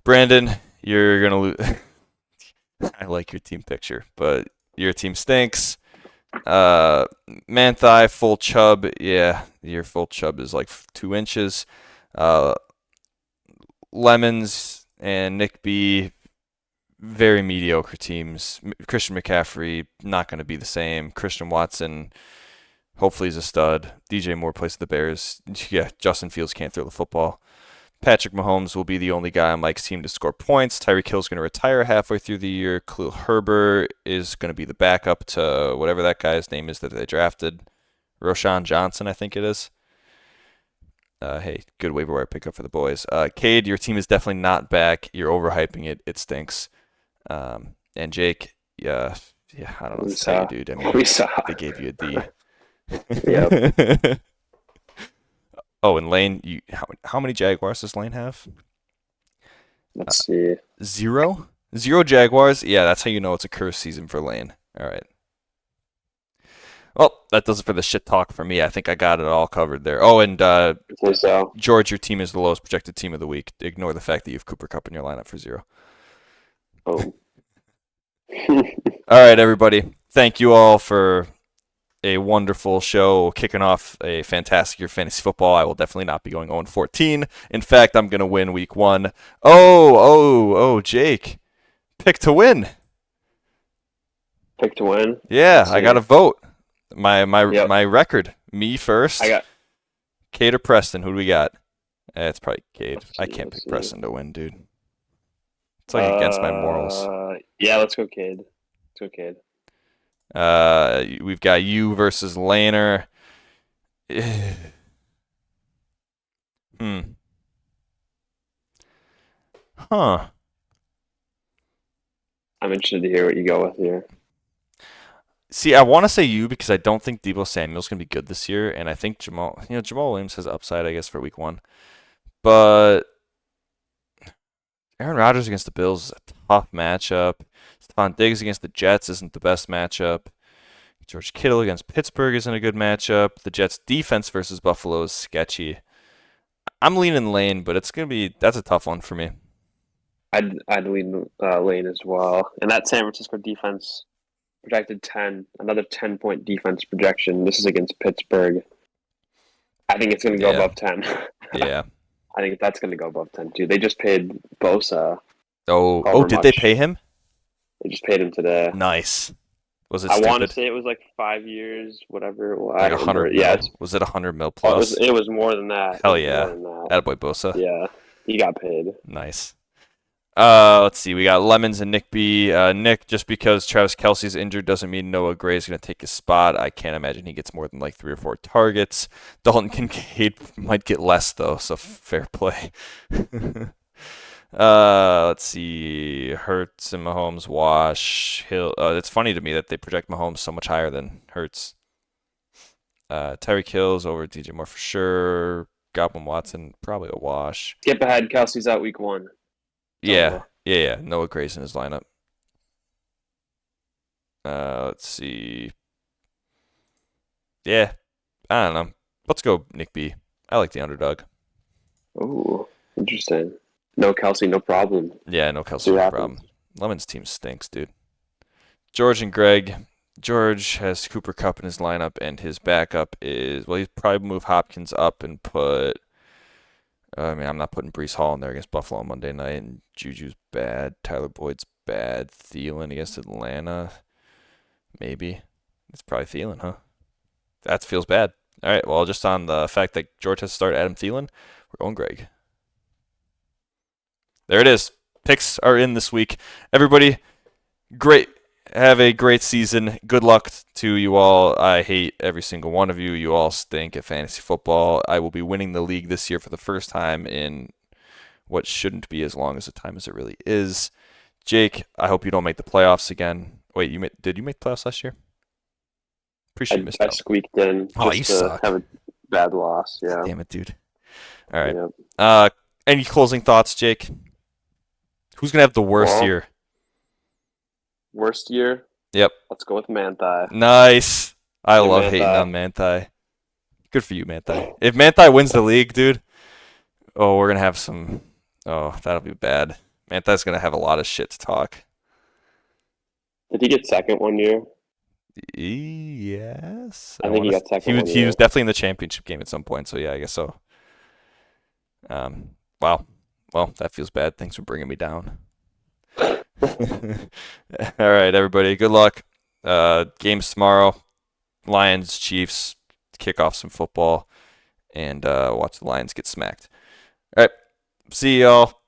Brandon, you're going to lose. I like your team picture, but your team stinks. Manthai, full chub. Yeah, your full chub is 2 inches. Lemons and Nick B, very mediocre teams. Christian McCaffrey, not going to be the same. Christian Watson, hopefully he's a stud. DJ Moore plays the Bears. Yeah, Justin Fields can't throw the football. Patrick Mahomes will be the only guy on Mike's team to score points. Tyreek Hill's going to retire halfway through the year. Khalil Herbert is going to be the backup to whatever that guy's name is that they drafted. Roshan Johnson, I think it is. Hey, good waiver wire pickup for the boys. Cade, your team is definitely not back. You're overhyping it. It stinks. And Jake, yeah, I don't know what to say, dude. I mean, they gave you a D. Yep. Oh, and Lane, how many Jaguars does Lane have? Let's see. 0? 0 Jaguars? Yeah, that's how you know it's a cursed season for Lane. All right. Well, that does it for the shit talk for me. I think I got it all covered there. Oh, and George, your team is the lowest projected team of the week. Ignore the fact that you have Cooper Kupp in your lineup for 0. Oh. All right, everybody. Thank you all for a wonderful show, kicking off a fantastic year of fantasy football. I will definitely not be going 0-14. In fact, I'm going to win week 1. Oh, Jake. Pick to win. Pick to win? Yeah, I got to vote. My record. Me first. I got Cade or Preston. Who do we got? It's probably Cade. I can't pick Preston to win, dude. It's against my morals. Yeah, let's go Cade. We've got you versus Laner. Huh. I'm interested to hear what you go with here. See, I want to say you because I don't think Deebo Samuel's going to be good this year, and I think Jamal Williams has upside, I guess, for week 1. But Aaron Rodgers against the Bills is a tough matchup. Stephon Diggs against the Jets isn't the best matchup. George Kittle against Pittsburgh isn't a good matchup. The Jets' defense versus Buffalo is sketchy. I'm leaning Lane, but that's a tough one for me. I'd lean Lane as well. And that San Francisco defense projected 10, another 10-point defense projection. This is against Pittsburgh. I think it's going to go above 10. Yeah. I think that's going to go above 10 too. They just paid Bosa. Did they pay him? They just paid him today. Nice. Was it stupid? I want to say it was 5 years, whatever. Like 100 mil. Yeah. Was it 100 mil plus? It was more than that. Hell yeah. Attaboy Bosa. Yeah. He got paid. Nice. Let's see. We got Lemons and Nick B. Nick, just because Travis Kelce's injured doesn't mean Noah Gray is going to take his spot. I can't imagine he gets more than like 3 or 4 targets. Dalton Kincaid might get less though, so fair play. Let's see. Hurts and Mahomes wash. Hill. It's funny to me that they project Mahomes so much higher than Hurts. Tyreek Hill's over DJ Moore for sure. Godwin Watson probably a wash. Skip ahead. Kelsey's out week 1. Yeah. Noah Gray's in his lineup. Let's see. Yeah, I don't know. Let's go Nick B. I like the underdog. Oh, interesting. No Kelsey, no problem. Yeah, no Kelsey, no problem. Lemon's team stinks, dude. George and Greg. George has Cooper Kupp in his lineup, and his backup is, well, he's probably move Hopkins up and put, I'm not putting Breece Hall in there against Buffalo on Monday night, and Juju's bad. Tyler Boyd's bad. Thielen against Atlanta. Maybe. It's probably Thielen, huh? That feels bad. All right, well, just on the fact that George has to start Adam Thielen, we're going Greg. There it is. Picks are in this week. Everybody, great. Have a great season. Good luck to you all. I hate every single one of you. You all stink at fantasy football. I will be winning the league this year for the first time in what shouldn't be as long as a time as it really is. Jake, I hope you don't make the playoffs again. Wait, did you make the playoffs last year? Appreciate you missed out. I squeaked in just to have a bad loss. Yeah. Damn it, dude. All right. Yep. Any closing thoughts, Jake? Who's gonna have the worst year? Worst year? Yep. Let's go with Manthai. Nice. I love hating on Manthai. Good for you, Manthai. If Manthai wins the league, dude, we're gonna have some. Oh, that'll be bad. Manthai's gonna have a lot of shit to talk. Did he get second one year? Yes. I think he got second. He was definitely in the championship game at some point, so yeah, I guess so. Wow. Well, that feels bad. Thanks for bringing me down. All right, everybody. Good luck. Games tomorrow. Lions, Chiefs. Kick off some football. And watch the Lions get smacked. All right. See y'all.